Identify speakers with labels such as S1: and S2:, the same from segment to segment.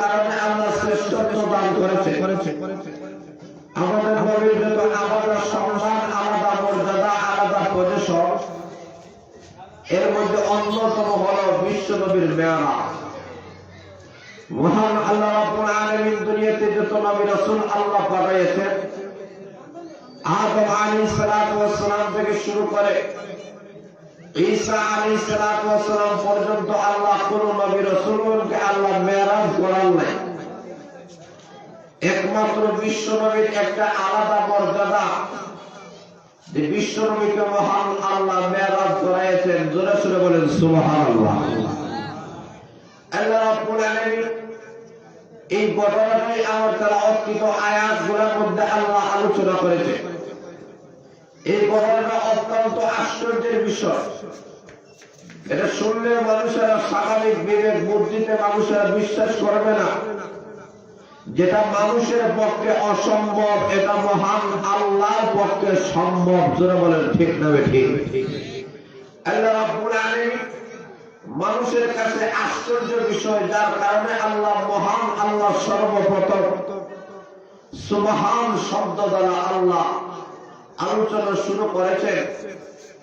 S1: কারণে আল্লাহ শ্রেষ্ঠত্ব দান করেছে। আমাদের নবীর যত আলাদা সম্মান, আলাদা মর্যাদা, আলাদা পজিশন, এর মধ্যে অন্যতম হল বিশ্ব নবীর মেরাজ। মহান আল্লাহ রাব্বুল আলামিন দুনিয়াতে যত নবী রাসূল আল্লাহ পাঠিয়েছেন, আদম আলাইহিস সালাতু ওয়াস সালাম থেকে শুরু করে ঈসা আলাইহিস সালাতু ওয়াস সালাম পর্যন্ত আল্লাহ কোন নবী রাসূলকে আল্লাহ মেরাজ করান নাই। একমাত্র বিশ্ব নবীর একটা আলাদা মর্যাদা, যে বিশ্ব নবীকে মহান আল্লাহ মেরাজ করাইছেন। জোরে জোরে বলেন সুবহানাল্লাহ। আল্লাহ রাব্বুল আলামিন এই ঘটনাটি আমার তেলাওয়াতকৃত আয়াতগুলোর মধ্যে আল্লাহ আলোচনা করেছে। এই ঘটনাটা অত্যন্ত আশ্চর্যের বিষয়। এটা শুনলে মানুষেরা স্বাভাবিক বিবেক বুদ্ধিতে মানুষেরা বিশ্বাস করবে না। যেটা মানুষের পক্ষে অসম্ভব, এটা মহান আল্লাহর পক্ষে সম্ভব। জোরে বলেন ঠিক না ঠিক? আল্লাহ রাব্বুল আলামিন মানুষের কাছে আশ্চর্য বিষয়, যার কারণে আল্লাহ মহান আল্লাহ সর্বপ্রথম সুবহান শব্দ দ্বারা আল্লাহ আলোচনা শুরু করেছেন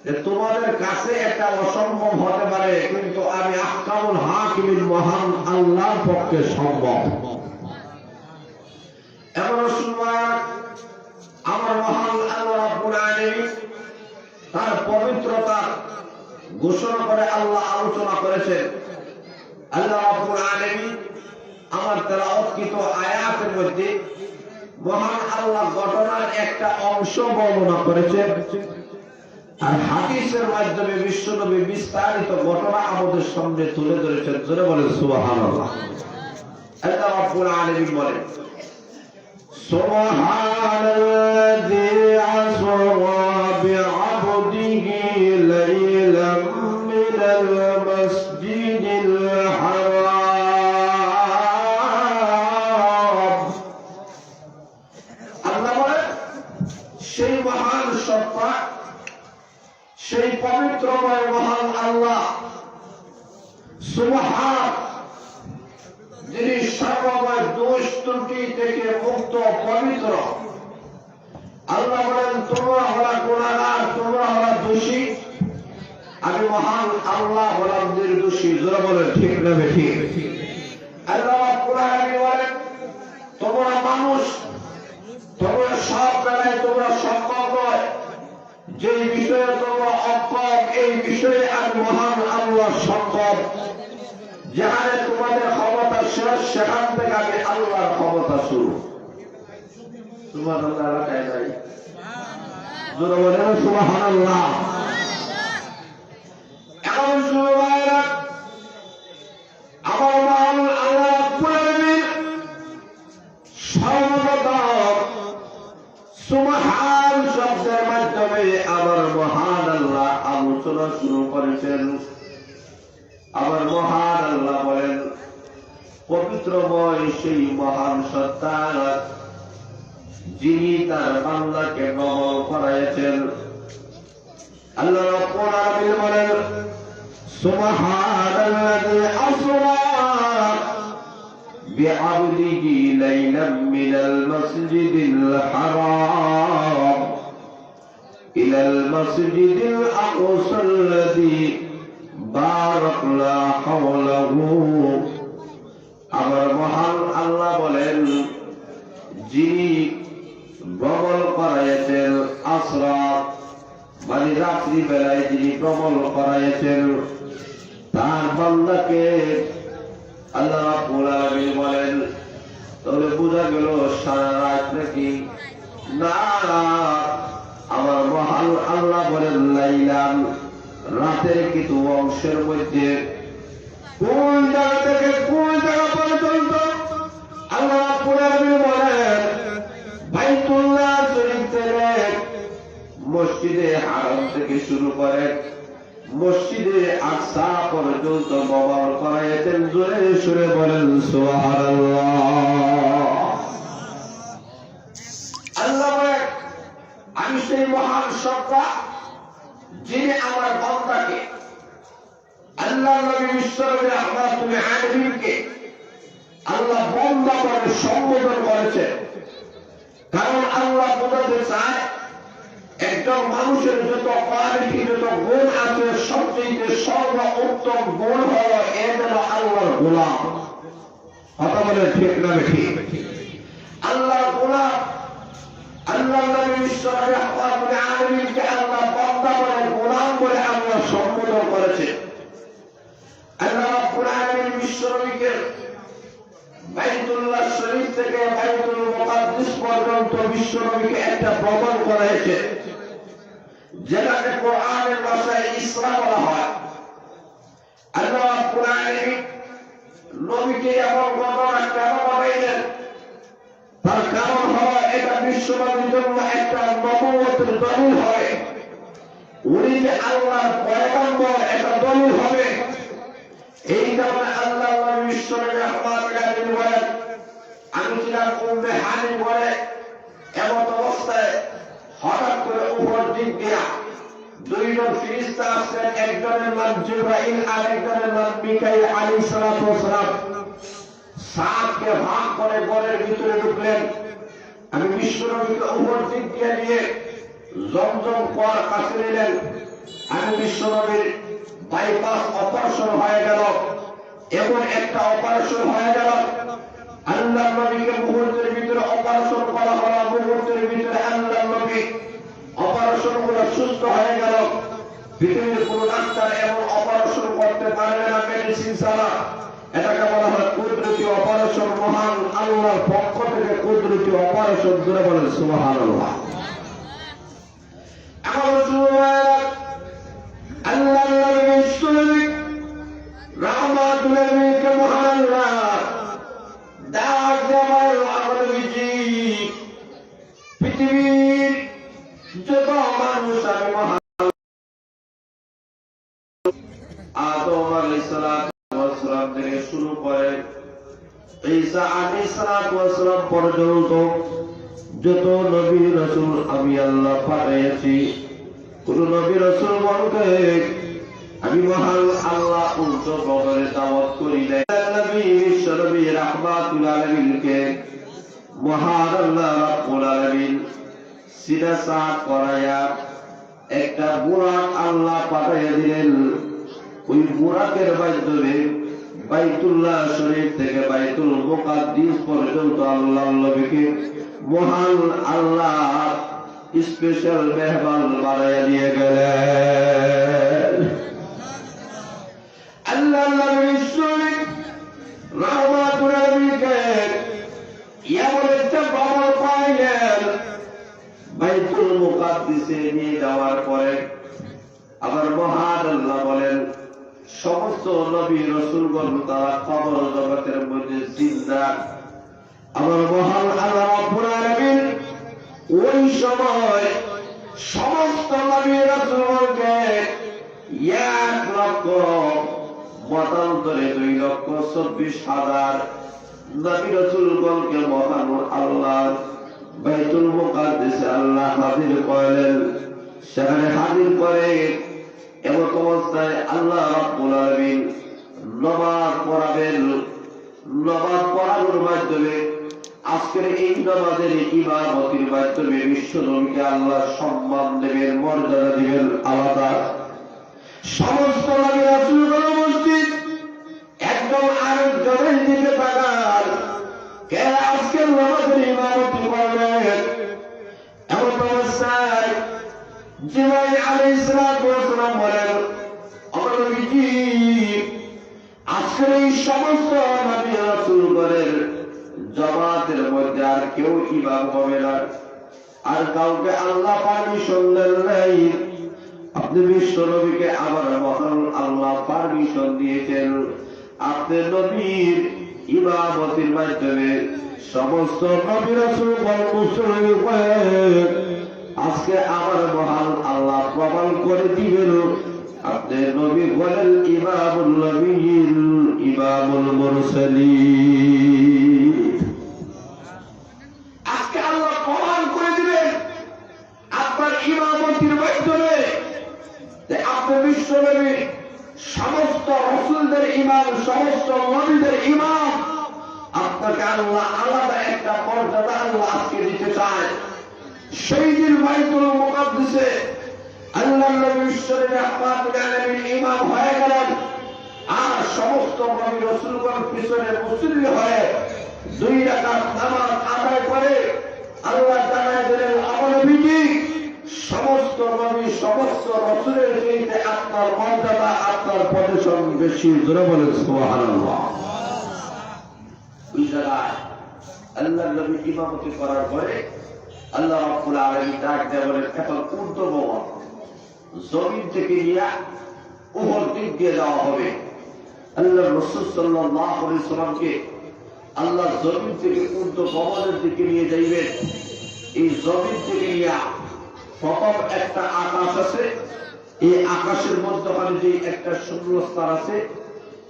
S1: যে তোমাদের কাছে একটা অসম্ভব হতে পারে, কিন্তু আমি আহকামুল হাকিমিন মহান আল্লাহর পক্ষে সম্ভব। এমন সময় আমার মহান আল্লাহ রাব্বুল আলামিন তার পবিত্রতা ঘোষণা করে আল্লাহ আলোচনা করেছেন। আল্লাহ রাব্বুল আলামিন আমার তেলাওয়াতকৃত আয়াতের মধ্যে মহান আল্লাহ ঘটনার একটা অংশ বর্ণনা করেছেন, আর হাদিসের মাধ্যমে বিশ্বনবী বিস্তারিত ঘটনা আমাদের সামনে তুলে ধরেছেন। জোরে বলেন সুবহানাল্লাহ। আল্লাহ রাব্বুল আলামিন বলেন, সুবহানাল্লাযী আসরা বিআবদিহি লাইলাম মিনাল মাসজিদিল হারাম। আল্লাহ বলেন, সেই মহান সত্তা, সেই পবিত্রময় মহান আল্লাহ সুবহান, যিনি সর্বময় দোষ ত্রুটি থেকে মুক্ত পবিত্র। আল্লাহ বলেন, তোমরা হলা গুনাহগার, তোমরা হলা দোষী, আমি মহান আল্লাহ হলাম নির্দোষী। যারা বলেন ঠিক না ঠিক? আল্লাহ রাব্বুল আলামিন বলেন, তোমরা মানুষ, তোমরা সব বেলায় তোমরা সক্ষম নয়। যে বিষয়ে তোমরা অক্ষম, এই বিষয়ে আমি মহান আল্লাহ সক্ষম। যেখানে তোমাদের ক্ষমতা শেষ, সেখান থেকে আমি আল্লাহর ক্ষমতা শুরু। তোমার আল্লাহ এলাকায় নাই? জোরে বলেন সুবহানাল্লাহ। এখন শুরু ভাইরা, আমার মহান আল্লাহ রাব্বুল আলামিন সর্বপ্রথম সুবহান শব্দের মাধ্যমে আমার মহান আল্লাহ আলোচনা শুরু করেছেন। আমার মহান আল্লাহ বলেন, পবিত্রময় সেই মহান সত্তা, যিনি তার বান্দাকে নমল করাইছেন। আল্লাহ রাব্বুল আলামিন বলেন, সুবহানাল্লাযী আসরা বিআবদিহি লাইলাম মিনাল মাসজিদিল হারাম ইলাল মাসজিদিল আকসাল্লাযী বারাকনা হাওলাহু। আমার মহান আল্লাহ বলেন, যিনি ভ্রমণ করাইছেন, আসরা মানে রাত্রি বেলায় যিনি ভ্রমণ করাইছেন তার বান্দাকে। আল্লাহ রাব্বুল আলামিন বলেন, তবে বোঝা গেল সারা রাত নাকি? না, আমার মহান আল্লাহ বলেন লাইলাম, রাতের কিছু অংশের মধ্যে। কোন জায়গা থেকে কোন জায়গা পর্যন্ত? আল্লাহ রাব্বুল আলামিন বলেন, বাইতুল্লাহ শরীফ থেকে মসজিদে হারাম থেকে শুরু করে মসজিদে আকসা পর্যন্ত ভ্রমণ করাইতেন। জোরে সুরে বলেন সুবহানাল্লাহ। আল্লাহ বলেন, আমি সেই মহান সত্তা, যিনি আমার বান্দাকে, আল্লাহ নবী বিশ্বনবী রাহমাতুল আলামিনকে আল্লাহ বন্দা করে সম্বোধন করেছে। কারণ আল্লাহ বোঝাতে চায় একজন মানুষের যত কোয়ালিটি, যত গুণ আছে, সবচেয়ে সর্বোত্তম গুণ হলো এ যেন আল্লাহর গোলাম। কথা বলে ঠিক না ঠিক? আল্লাহর গোলাম, আল্লাহ নবী বিশ্বনবী রাহমাতুল আলামিনকে আল্লাহ বান্দা বলে, গোলাম বলে আল্লাহ সম্বোধন করেছে। আল্লাহ রাব্বুল আলামিন বিশ্বনবীকে বাইতুল্লাহ শরীফ থেকে বাইতুল মুকাদ্দাস পর্যন্ত বিশ্বনবীকে একটা ভ্রমণ করেছে, যেটাকে কোরআনের ভাষায় ইসরা বলা হয়। আল্লাহ রাব্বুল আলামিন নবীকে এমন ঘটনা কেন বানাইলেন? তার কারণ হলো এটা বিশ্বনবীর জন্য একটা নবুয়তের দলিল হবে। উনি যে আল্লাহর পয়গম্বর এটা দলিল হবে। এই কারণে আল্লাহ নবী বিশ্বনবী রাহমাতুল আলামিন বলেন, আমি ছিলাম উম্মে হানি বলে এমন অবস্থায় হঠাৎ করে উপর দিক দিয়া দুইজন ফেরেশতা আসলেন, একজনের নাম জিবরাইল আর একজনের নাম মিকাইল আলাইহিস সালাতু ওয়াস সালাম। সাতকে ভাগ করে ঘরের ভিতরে ঢুকলেন। আমি বিশ্বনবীকে উপর দিক দিয়ে নিয়ে জমজম কুয়ার কাছে নিলেন। আমি বিশ্বনবীর বাইপাস অপারেশন হয়ে গেল, এমন একটা অপারেশন হয়ে গেল। আল্লাহ নবীকে মুহূর্তের ভিতরে অপারেশন করা হলো, মুহূর্তের ভিতরে আল্লাহ নবী অপারেশন গুলো সুস্থ হয়ে গেল। পৃথিবীর কোন ডাক্তার এমন অপারেশন করতে পারবে না মেডিসিন ছাড়া। এটাকে বলা হয় কুদরতি অপারেশন। মহান আল্লাহর পক্ষ থেকে কুদরতি অপারেশন। ধরে বলেন সুবহানাল্লাহ। আল্লাহ নবী রাহমাতুল আলামিনকে মহান আল্লাহ দাওয়াত দেওয়ার আগমনজি পৃথিবীর যত মানুষ আমি মহান আদম আলাইহিস সালাম থেকে শুরু করে ঈসা আলাইহিস সালাম পর্যন্ত যত নবী রাসূল আমি আল্লাহ পাঠিয়েছি, কোন নবী রাসূল বলকে আমি মহান আল্লাহ উল্টো বগরে দাওয়াত করি নাই। নবী বিশ্বনবী রাহমাতুল আলামিনকে মহান আল্লাহ রাব্বুল আলামিন সিধা সাত করায়া একটা বুরাক আল্লাহ পাঠিয়ে দিলেন। ওই বুরাকের মাধ্যমে বাইতুল্লাহ শরীফ থেকে বাইতুল মুকাদ্দাস পর্যন্ত আল্লাহ নবীকে মহান আল্লাহ স্পেশাল মেহমান বানাইয়া দিয়ে গেলেন। আল্লাহ নবী রাহমাতুল আলামিনকে এমন একটা খবর পাইলেন, বাইতুল মুকাদ্দাসে নিয়ে যাওয়ার পরে আবার মহান আল্লাহ বলেন সমস্ত নবী রাসূলগণ তারা কবর জগতের মধ্যে জিন্দা। আমার মহান আল্লাহ রাব্বুল আলামিন ওই সময় সমস্ত নবী রাসূলগণকে 1 লক্ষ মতান্তরে 2,24,000 নবী রাসূলগণকে মহান আল্লাহ বাইতুল মুকাদ্দাসে আল্লাহ হাজির করলেন। সেখানে হাজির করে এমন অবস্থায় আল্লাহ রাব্বুল আলামিন নামাজ পড়াবেন। নামাজ পড়ানোর মাধ্যমে আজকের এই নামাজের ইমামতির মাধ্যমে বিশ্ব নবীকে আল্লাহ সম্মান দেবেন, মর্যাদা দিবেন আলাদা। সমস্ত নবী রাসূলগণ উপস্থিত, একদম আরেকজনের দিকে তাকান, কে আজকের নামাজের ইমামতি করবেন? এমন অবস্থায় জিবরাইল আলাইহিস সালাম বলেন, আমার নবীজি আজকের এই সমস্ত নবী রাসূলগণের জামাতের মধ্যে আর কেউ ইমাম হবে না, আর কাউকে আল্লাহ পারমিশন দেন নাই। আপনি বিশ্ব নবীকে আবার মহান আল্লাহ পারমিশন দিয়েছেন, আপনি নবীর ইমামতির মাধ্যমে সমস্ত নবী রাসূলগণ মুসলিম হয়ে আজকে আবার মহান আল্লাহ প্রমাণ করে দিবেন আপনি নবী বলেন ইমামুল নবীন ইমামুল মুরসালিন। আজকে আল্লাহ প্রমাণ করে দিবেন আপনার ইমামতির মাধ্যমে আপনি বিশ্ব নবী সমস্ত রাসূলদের ইমাম, সমস্ত নবীদের ইমাম। তাকে আল্লাহ আলাদা একটা মর্যাদা আল্লাহ আজকে দিতে চায়। সেই দিন বাইতুল মুকাদ্দাসে আল্লাহর নবী বিশ্বনবী রাহমাতুল আলামিন ইমাম হয়ে গেলেন, আর সমস্ত নবী রাসূলগণ পিছনে মুসল্লি হয়ে 2 রাকাত নামাজ আদায় করে আল্লাহ জানায় দিলেন, আমার নবীজি সমস্ত নবী সমস্ত রাসূলের চাইতে আপনার মর্যাদা আপনার পজিশন বেশি। জোরে বলেন সুবহানাল্লাহ। ওই জায়গায় আল্লাহর নবী ইমামতি করার পরে আল্লাহ রাব্বুল আলামিন ডাক দিয়ে বলেন, এখন ঊর্ধ্বমহল জমিন থেকে নিয়ে উপর দিক দিয়ে যাওয়া হবে। আল্লাহ রাসূল সাল্লাল্লাহু আলাইহি সাল্লামকে আল্লাহ জমিন থেকে ঊর্ধ্বমহলের দিকে নিয়ে যাইবেন। এই জমিন থেকে নিয়ে প্রথম একটা আকাশ আছে, এই আকাশের মধ্যখানে যে একটা শূন্যস্থান আছে,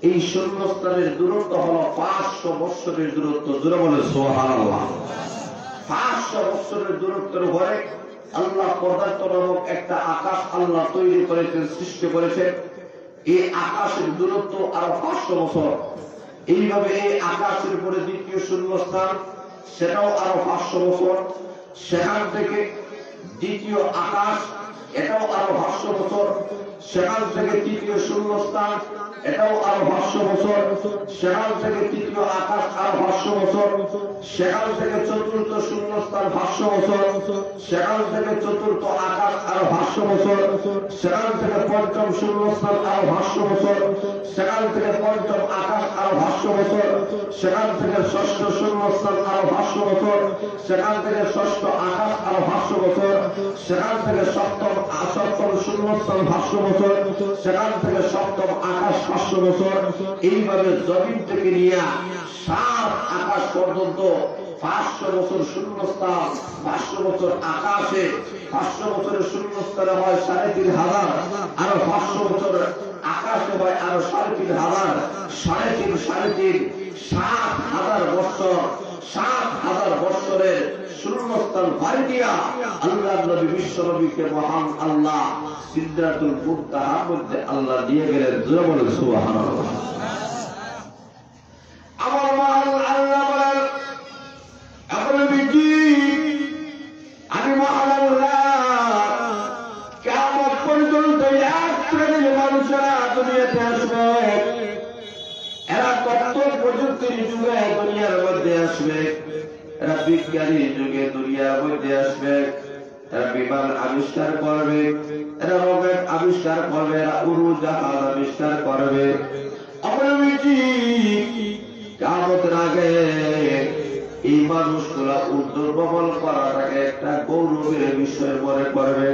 S1: এই শূন্যস্থানের দূরত্ব হলো 500 বৎসরের দূরত্ব। জোরে বলে সুবহানাল্লাহ। 500 বৎসরের দূরত্বের উপরে আল্লাহ পদার্থ নামক একটা আকাশ আল্লাহ তৈরি করেছেন, সৃষ্টি করেছেন। এই আকাশের দূরত্ব আরো 500 বছর। এইভাবে এই আকাশের উপরে দ্বিতীয় শূন্যস্থান, সেটাও আরো 500 বছর। সেখান থেকে দ্বিতীয় আকাশ, এটাও আরো 500 বছর। সেখান থেকে তৃতীয় শূন্যস্থান, এটাও আরো 500 বছর। সেখান থেকে তৃতীয় আকাশ আরো 500 বছর। সেখান থেকে চতুর্থ শূন্যস্থান 500 বছর। সেখান থেকে চতুর্থ আকাশ আরো 500 বছর। সেখান থেকে পঞ্চম শূন্যস্থান আরো 500 বছর। সেখান থেকে পঞ্চম আকাশ আরো 500 বছর। সেখান থেকে ষষ্ঠ শূন্যস্থান আরো 500 বছর। সেখান থেকে ষষ্ঠ আকাশ আরো 500 বছর। সেখান থেকে সপ্তম শূন্যস্থান 500 বছর। সেখান থেকে সপ্তম আকাশ 500 বছর। এইভাবে জমিন থেকে নিয়ে 7 আকাশ পর্যন্ত 500 বছর শূন্যস্থান, 500 বছর আকাশে, 500 বছরের শূন্যস্থানে হয় 3500, আরো 500 বছর আকাশে হয় আরো 3500, 3.5 7,000 বছর। 7,000 বছরের শূন্যস্থান বাড়ি দিয়া আল্লাহ নবী বিশ্ব নবীকে মহান আল্লাহ সিদরাতুল মুনতাহার মধ্যে আল্লাহ দিয়ে গেলেন। জোরে বলেন সুবহানাল্লাহ। আমার মহান আল্লাহ বলেন, এখন নবীজি আমি মহান আল্লাহ কিয়ামত পর্যন্ত এক শ্রেণীর মানুষেরা দুনিয়াতে আসবে। এরা তথ্য প্রযুক্তির যুগে দুনিয়ার মধ্যে আসবে, এরা বিজ্ঞানীর যুগে দুনিয়ার মধ্যে আসবে। এরা বিমান আবিষ্কার করবে, এরা রকেট আবিষ্কার করবে, এরা উড়োজাহাজ আবিষ্কার করবে। কিয়ামতের আগে এই মানুষগুলা ঊর্ধ্বমহল করাটাকে একটা গৌরবের বিষয় মনে করবে।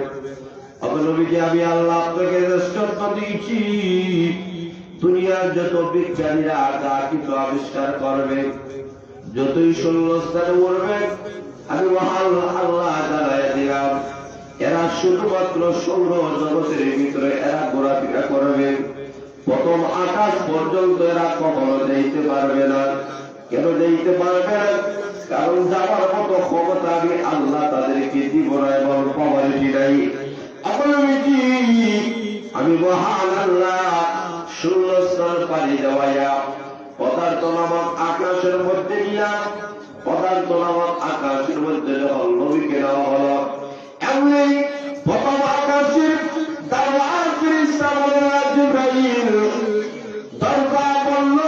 S1: আমি আল্লাহ আপনাকে দৃষ্টান্ত দিয়েছি, দুনিয়ার যত বিজ্ঞানীরা যা কিছু আবিষ্কার করবে, যতই শূন্যস্থানে উড়বে, আমি মহান আল্লাহ জানাই দিলাম এরা শুধুমাত্র সৌর জগতের ভিতরে এরা ঘোরাফেরা করবে। প্রথম আকাশ পর্যন্ত এরা কখনো যাইতে পারবে না। কেন যাইতে পারবে না? কারণ যাওয়ার মতো ক্ষমতা আমি আল্লাহ তাদেরকে দিব না এবং পাওয়ারিটি নাই। আমি মহান আল্লাহ শূন্যস্থান পাড়ি দেওয়াইয়া পদার্থ নামক আকাশের মধ্যে গিলাম। পদার্থ নামক আকাশের মধ্যে যখন নবীকে নেওয়া হলো, এমনি প্রথম আকাশের দারওয়াজ ফেরেশতা বলেন, জিবরাইল দরজা বলল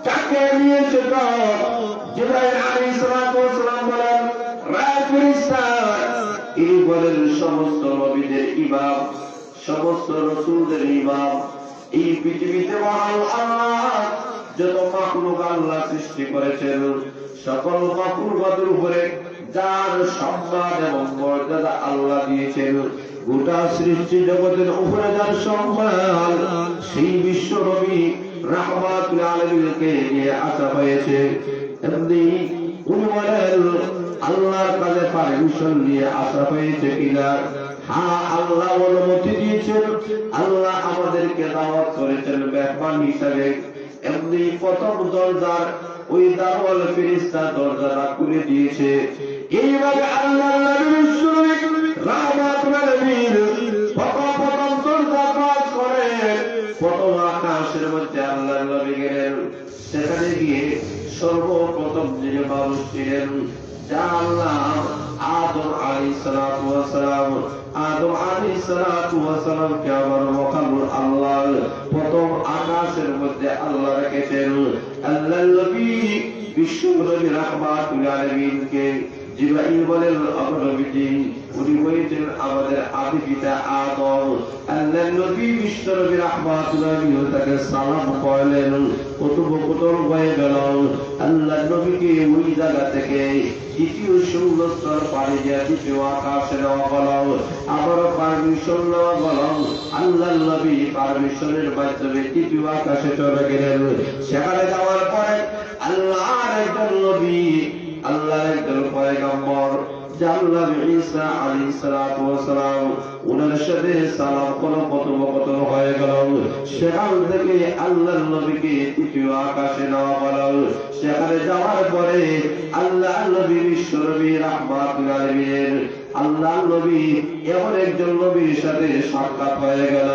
S1: কাকে নিয়েছে? জিবরাইল আলাইহিস সালাম বলেন, হে ফেরেশতা, ইনি বলেন সমস্ত নবীদের ইমাম, সমস্ত রাসূলদের ইমাম। এই পৃথিবীতে মহান আল্লাহ যত মাখলুক আল্লাহ সৃষ্টি করেছেন, সকল মাখলুকাতের উপরে যার সম্মান এবং মর্যাদা আল্লাহ দিয়েছেন, গোটা সৃষ্টি জগতের উপরে যার সম্মান, সেই বিশ্ব নবী রাহমাতুল আলামিনকে নিয়ে আসা হয়েছে। এমনি উনি বলেন আল্লাহর কাছে পারমিশন নিয়ে আসা হয়েছে কিনা? হ্যাঁ, আল্লাহ অনুমতি দিয়েছেন, আল্লাহ আমাদেরকে দাওয়াত করেছেন মেহমান হিসাবে। এমনি প্রথম দরজার ওই দারওয়াল ফেরেশতা দরজাটা খুলে দিয়েছে। এইভাবে আল্লাহ রাহমাতুল আলামিন প্রথম দরজা কাজ করে প্রথম আকাশের মধ্যে আল্লাহ নবী গেলেন। সেখানে গিয়ে সর্বপ্রথম যে মন্দিরে মানুষ ছিলেন যা আল্লাহ আদম আলাইহিস সালাতু ওয়াস সালাম আদম আলাইহিস সালাতু ওয়াস সালাম কে আবার মকামুল আল্লাহ প্রথম আকাশের মধ্যে আল্লাহ রেখেছেন। আল্লাহর নবী বিশ্ব নবী রাহমাতুল আলামিনকে জিবরাইল বলেন নবীজি উনি হয়েছেন আমাদের আদি পিতা আদম। আল্লাহর নবী বিশ্ব নবী রাহমাতুল আলামিন তাকে সালাম করলেন, কথোপকথন হয়ে গেল। আল্লাহর নবীকে ওই জায়গা থেকে দ্বিতীয় শূন্যস্তর পাড়ি দিয়ে দ্বিতীয় আকাশে নেওয়া হলো, আবারও পারমিশন নেওয়া হলো। আল্লাহর নবী পারমিশনের মাধ্যমে দ্বিতীয় আকাশে চলে গেলেন। সেখানে যাওয়ার পরে আল্লাহর একজন নবী, আল্লাহর একজন পয়গম্বর জাল্লাহ ঈসা আলাইহিস সালাতু ওয়াস সালাম ওনার সাথে সালাম কথোপকথন হয়ে গেল। সেখান থেকে আল্লাহর নবীকে দ্বিতীয় আকাশে নেওয়া হলো। সেখানে যাওয়ার পরে আল্লাহর নবী বিশ্ব নবী রাহমাতুল আলামিন আল্লাহর নবী এমন একজন নবীর সাথে সাক্ষাৎ হয়ে গেল,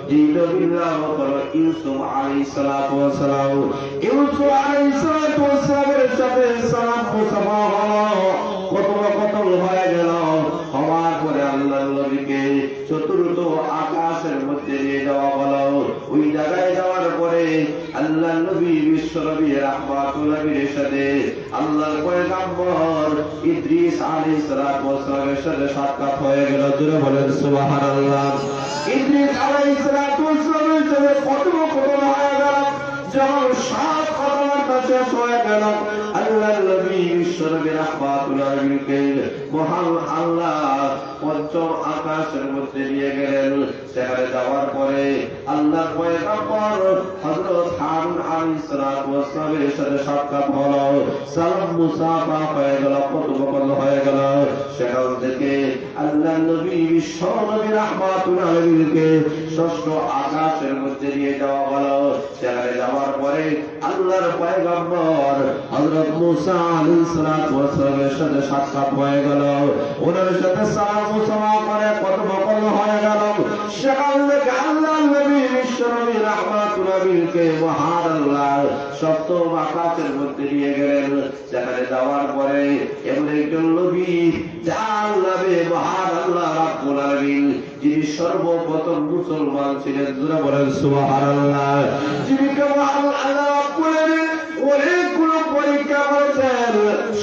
S1: যে নবীর নাম হলো ইউসুফ আলাইহিস সালাতু ওয়াস সালাম। ইউসুফ আলাইহিস সালাতু ওয়াস সালামের সাথে সালাম মুসাফা হলো, কথোপকথন হয়ে গেল। হওয়ার পরে আল্লাহর নবীকে চতুর্থ আকাশের মধ্যে নিয়ে যাওয়া হলো। ওই জায়গায় যাওয়ার পরে আল্লাহর নবী বিশ্ব নবী রাহমাতুল আলামিনের সাথে আল্লাহর পয়গম্বর ইদ্রিস আলাইহিস সালাতু ওয়াস সালামের সাথে সাক্ষাৎ হয়ে গেল। জোরে বলেন সুবহানাল্লাহ। ইদ্রিস আলাইহিস সালাতু ওয়াস সালামের সাথে কথোপকথন হয়ে গেল। যখন সাত কথাবার্তা শেষ হয়ে গেল, আল্লাহর নবী বিশ্ব নবী রাহমাতুল আলামিনকে মহান আল্লাহ পঞ্চম আকাশের মধ্যে নিয়ে গেলেন। সেখানে যাওয়ার পরে আল্লাহর পয়গম্বর হযরত হারুন আলাইহিস সালাতু ওয়াস সালামের সাথে সাক্ষাৎ হলো, সালাম মুসাফা হয়ে গেল, কথোপকথন হয়ে গেল। সেখান থেকে আল্লাহর নবী বিশ্ব নবী রাহমাতুল আলামিনকে ষষ্ঠ আকাশের মধ্যে নিয়ে যাওয়া হলো। সেখানে যাওয়ার পরে আল্লাহর পয়গম্বর হযরত মুসা আলাইহিস সালাতু ওয়াস সালামের সাথে সাক্ষাৎ হয়ে গেল। ওনার সাথে সালাম মুসাফা করে কথোপকথন হয়ে গেল। সেখান থেকে আল্লাহর নবী বিশ্ব নবী রাহমাতুল আলামিনকে মহান আল্লাহ সপ্তম আকাশের মধ্যে নিয়ে গেলেন। সেখানে যাওয়ার পরে এমন একজন নবী যার নামে মহান আল্লাহ রাব্বুল আলামিন, যিনি সর্বপ্রথম মুসলমান ছিলেন, জোরে বলেন সুবহানাল্লাহ, যিনি মহান আল্লাহ রাব্বুল আলামিন অনেকগুলো পরীক্ষা করেছেন।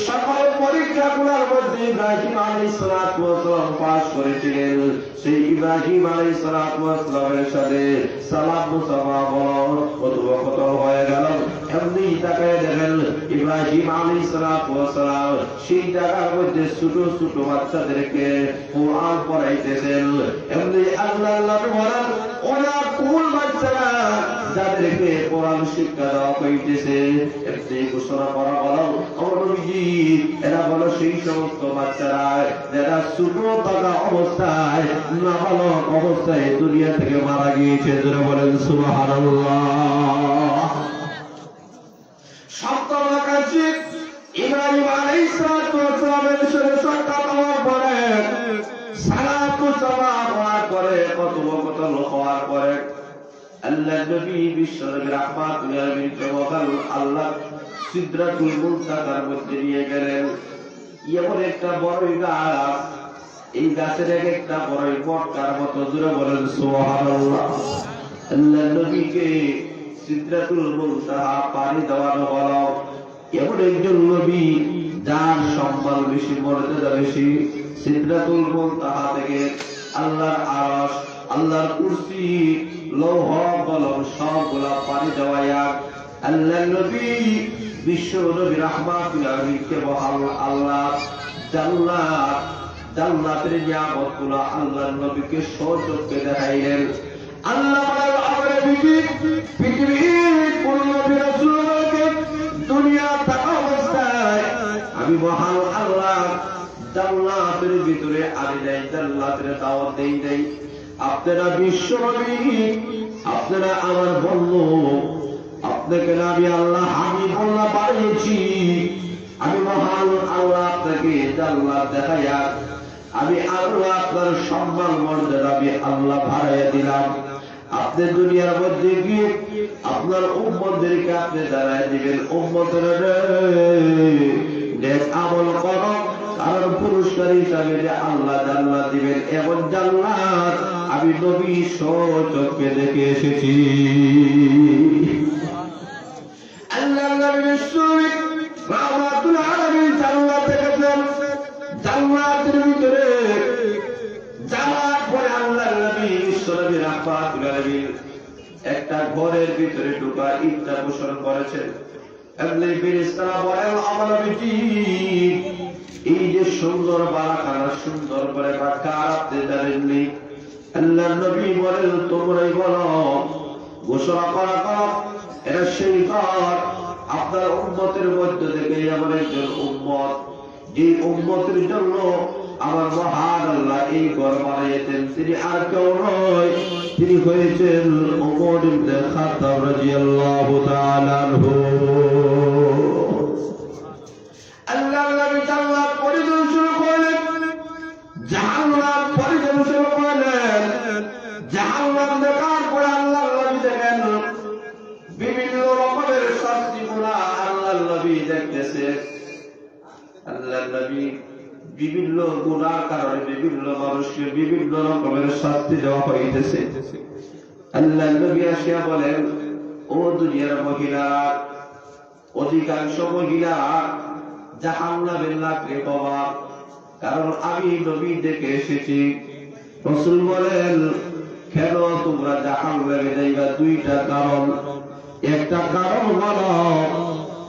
S1: সকল পরীক্ষাগুলোর মধ্যে ইব্রাহিম আলাইহিস সালাতু ওয়াস সালাম পাস করেছিলেন। সেই ইব্রাহিম আলাইহিস সালাতু ওয়াস সালামের সাথে সালাম মুসাফা হলো, কথোপকথন হয়ে গেল। এমনি তাকায় দেখেন ইব্রাহিম আলাইহিস সালাতু ওয়াস সালাম সেই জায়গার মধ্যে ছোট ছোট বাচ্চাদেরকে কোরআন পড়াইতেছেন। এমনি আল্লাহর নবী বলেন ওরা কোন বাচ্চারা যাদেরকে কোরআন শিক্ষা দেওয়া হইতেছে, এমনি ঘোষণা করা হলো নবীজি এরা হলো সেই সমস্ত বাচ্চারা যারা ছোট থাকা অবস্থায় নাবালক অবস্থায় দুনিয়া থেকে মারা গিয়েছে। যারা বলেন সুবহানাল্লাহ। সপ্তম আকাশে ইব্রাহিম আলাইহিস সালাতু ওয়াস সালামের সাথে সাক্ষাৎ হওয়ার পরে সালাম মুসাফা হওয়ার পরে কথোপকথন হওয়ার পরে আল্লাহর নবী বিশ্ব নবী রাহমাতুল আলামিনকে মহান আল্লাহ সিদরাতুল মুনতাহার মধ্যে নিয়ে গেলেন। এমন একটা বড়ই গাছ, এই গাছের এক একটা বড়ই মক্কার মতো। জোরে বলেন সুবহানাল্লাহ। আল্লাহর নবীকে সিদরাতুল মুনতাহা পানি দেওয়ানো হলো। এমন একজন নবী যার সম্মান বেশি, মর্যাদা বেশি। সিদরাতুল মুনতাহা থেকে আল্লাহর আরশ, আল্লাহর কুরসি, লৌহ কলম সবগুলা পানি দেওয়ায়া আল্লাহর নবী বিশ্ব নবী রাহমাতুল আলামিনকে মহান আল্লাহ জান্নাতের নিয়ামতগুলো আল্লাহর নবীকে সচক্ষে দেখাইলেন। আল্লাহ বলেন আমার পৃথিবীর কোন নবী রাসূলকে দুনিয়া থাকা অবস্থায় আমি মহান আল্লাহ জান্নাতের ভিতরে আনি নাই, জান্নাতের দাওয়াত দেই নাই। আপনারা বিশ্ব নবী, আপনারা আমার বন্ধু, আপনাকে আমি আল্লাহ হাবিবুল্লাহ বানিয়েছি। আমি মহান আল্লাহ আপনাকে জান্নাত দেখাইয়া আমি আল্লাহ আপনার সম্মান মর্যাদা আমি আল্লাহ বাড়াইয়া দিলাম। আপনি দুনিয়ার মধ্যে গিয়ে আপনার উম্মতদেরকে আপনি দাঁড়ায় দিবেন, উম্মতের নেক আমল করো, কারণ পুরস্কার হিসাবে যে আল্লাহ জান্নাত দিবেন, এমন জান্নাত আমি নবী স্বচক্ষে দেখে এসেছি। আল্লাহর নবী বিশ্বনবী রাহমাতুল আলামিন জান্নাত দেখেছেন। জান্নাতের ভিতরে যাওয়ার পরে আল্লাহর নবী বিশ্বনবী রাহমাতুল আলামিন একটা ঘরের ভিতরে ঢোকা ইচ্ছা পোষণ করেছেন। এমনি ফেরেশতারা বলেন, আমার নবীজি এই যে সুন্দর বারাখানা সুন্দর করে ব্যাখ্যা আপনি জানেননি। আল্লাহর নবী বলেন, তোমরাই বলো, ঘোষণা করা করো, এটা সেই ঘর। আপনার উম্মতের মধ্য থেকে এমন একজন উম্মত, যে উম্মতের জন্য আমার মহান আল্লাহ এই ঘর বানিয়েছেন, তিনি আর কেউ নয়, তিনি হয়েছেন ওমর ইবনে খাত্তাব রাদিয়াল্লাহু তাআলা আনহু। আল্লাহর নবী জান্নাত পরিদর্শন করলেন, জাহান্নাম পরিদর্শন করলেন। জাহান্নাম দেখার পরে আল্লাহর নবী দেখেন বিভিন্ন রকমের শাস্তিগুলো আল্লাহর নবী দেখতেছে। আল্লাহর নবী বিভিন্ন গুনার কারণে বিভিন্ন মানুষকে বিভিন্ন রকমের শাস্তি দেওয়া হইতেছে। আল্লাহর নবী আসিয়া বলেন, ও দুনিয়ার মহিলা, অধিকাংশ মহিলা জাহান্নামের লাকড়ি পাওয়া, কারণ আমি নবী দেখে এসেছি। রাসূল বলেন, কেন তোমরা জাহান্নামে যাইবা? দুইটা কারণ। একটা কারণ হলো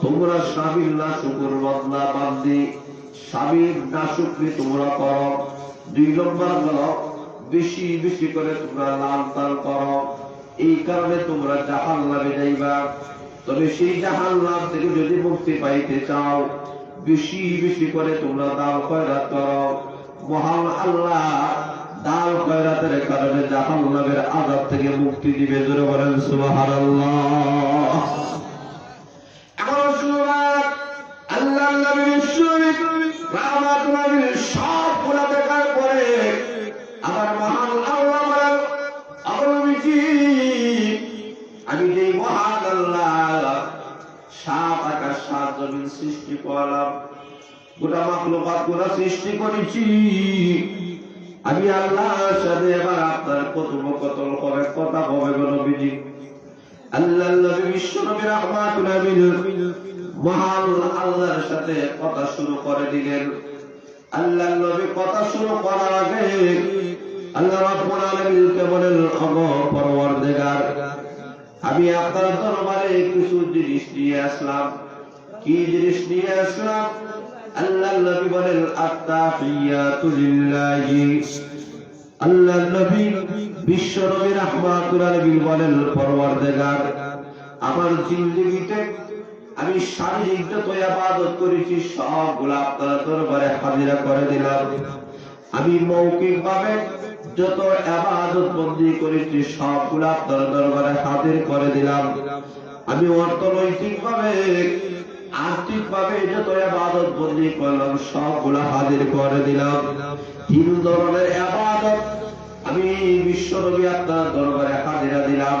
S1: তোমরা স্বামীর নাশুকুর বদলা বান্দি, স্বামীর নাশুকরি তোমরা করো। 2 নম্বর হলো বেশি বেশি করে তোমরা লাল তাল করো, এই কারণে তোমরা জাহান্নামে যাইবা। তবে সেই জাহান্নাম থেকে যদি মুক্তি পাইতে চাও, বেশি বেশি করে তোমরা দান খয়রাত করো। মহান আল্লাহ দান খয়রাতের কারণে জাহান্নামের আযাব থেকে মুক্তি দিবে। জোরে বলেন সুবহানাল্লাহ। এখন সুবহান আল্লাহর নবী বিশ্বনবী রাহমাতুল আলামিন সব গুনাহ দেখার পরে আমার মহান আল্লাহ বলেন, আমার নবীজি আমি যে মহান আল্লাহ সাত আকাশ সাত জমিন সৃষ্টি করলাম, গোটা মাখলুকাত গুলো সৃষ্টি করেছি, আমি আল্লাহর সাথে এবার আপনার কথোপকথন হবে, কথা হবে গো নবীজি। আল্লাহর নবী বিশ্বনবী রাহমাতুল আলামিন মহান আল্লাহর সাথে কথা শুরু করে দিলেন। আল্লাহর নবী কথা শুরু করার আগে আল্লাহ রাব্বুল আলামিনকে বলেন, ওগো পরওয়ারদিগার, আমি আপনার দরবারে কিছু জিনিস নিয়ে আসলাম। কি জিনিস নিয়ে আসলাম? আল্লাহর নবী বলেন, আত-তাহিয়াতু লিল্লাহি। আল্লাহর নবী বিশ্বনবী রাহমাতুল আলামিন বলেন, পরওয়ারদিগার, আমার জিন্দেগিতে আমি শারীরিক যত ইবাদত করেছি সবগুলো আপনার দরবারে হাজিরা করে দিলাম। আমি মৌখিক ভাবে যত ইবাদত বন্দী করেছি সবগুলো আপনার দরবারে হাজির করে দিলাম। আমি অর্থনৈতিক ভাবে আর্থিক ভাবে যত ইবাদত বন্দী করলাম সবগুলো হাজির করে দিলাম। 3 ধরনের ইবাদত আমি বিশ্বনবী আপনার দরবারে হাজিরা দিলাম,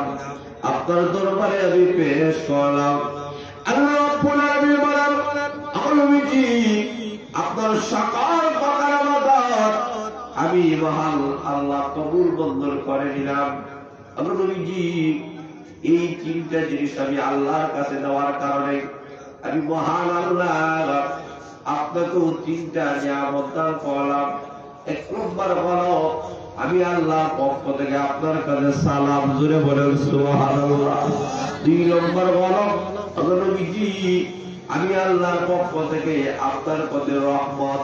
S1: আপনার দরবারে আমি পেশ করলাম। আল্লাহ রাব্বুল আলামিন বলেন, আমার নবীজি আপনার সকল প্রকার ইবাদত আমি মহান আল্লাহ কবুল মঞ্জুর করে নিলাম। আমার নবীজি এই 3টা জিনিস আমি আল্লাহর কাছে দেওয়ার কারণে আমি মহান আল্লাহ আপনাকেও 3টা নিয়ামত দান করলাম। 1 নম্বর হলো আমি আল্লাহর পক্ষ থেকে আপনার কাছে সালাম। জোরে বলেন সুবহানাল্লাহ। 2 নম্বর হলো নবীজি আমি আল্লাহর পক্ষ থেকে আপনার প্রতি রহমত।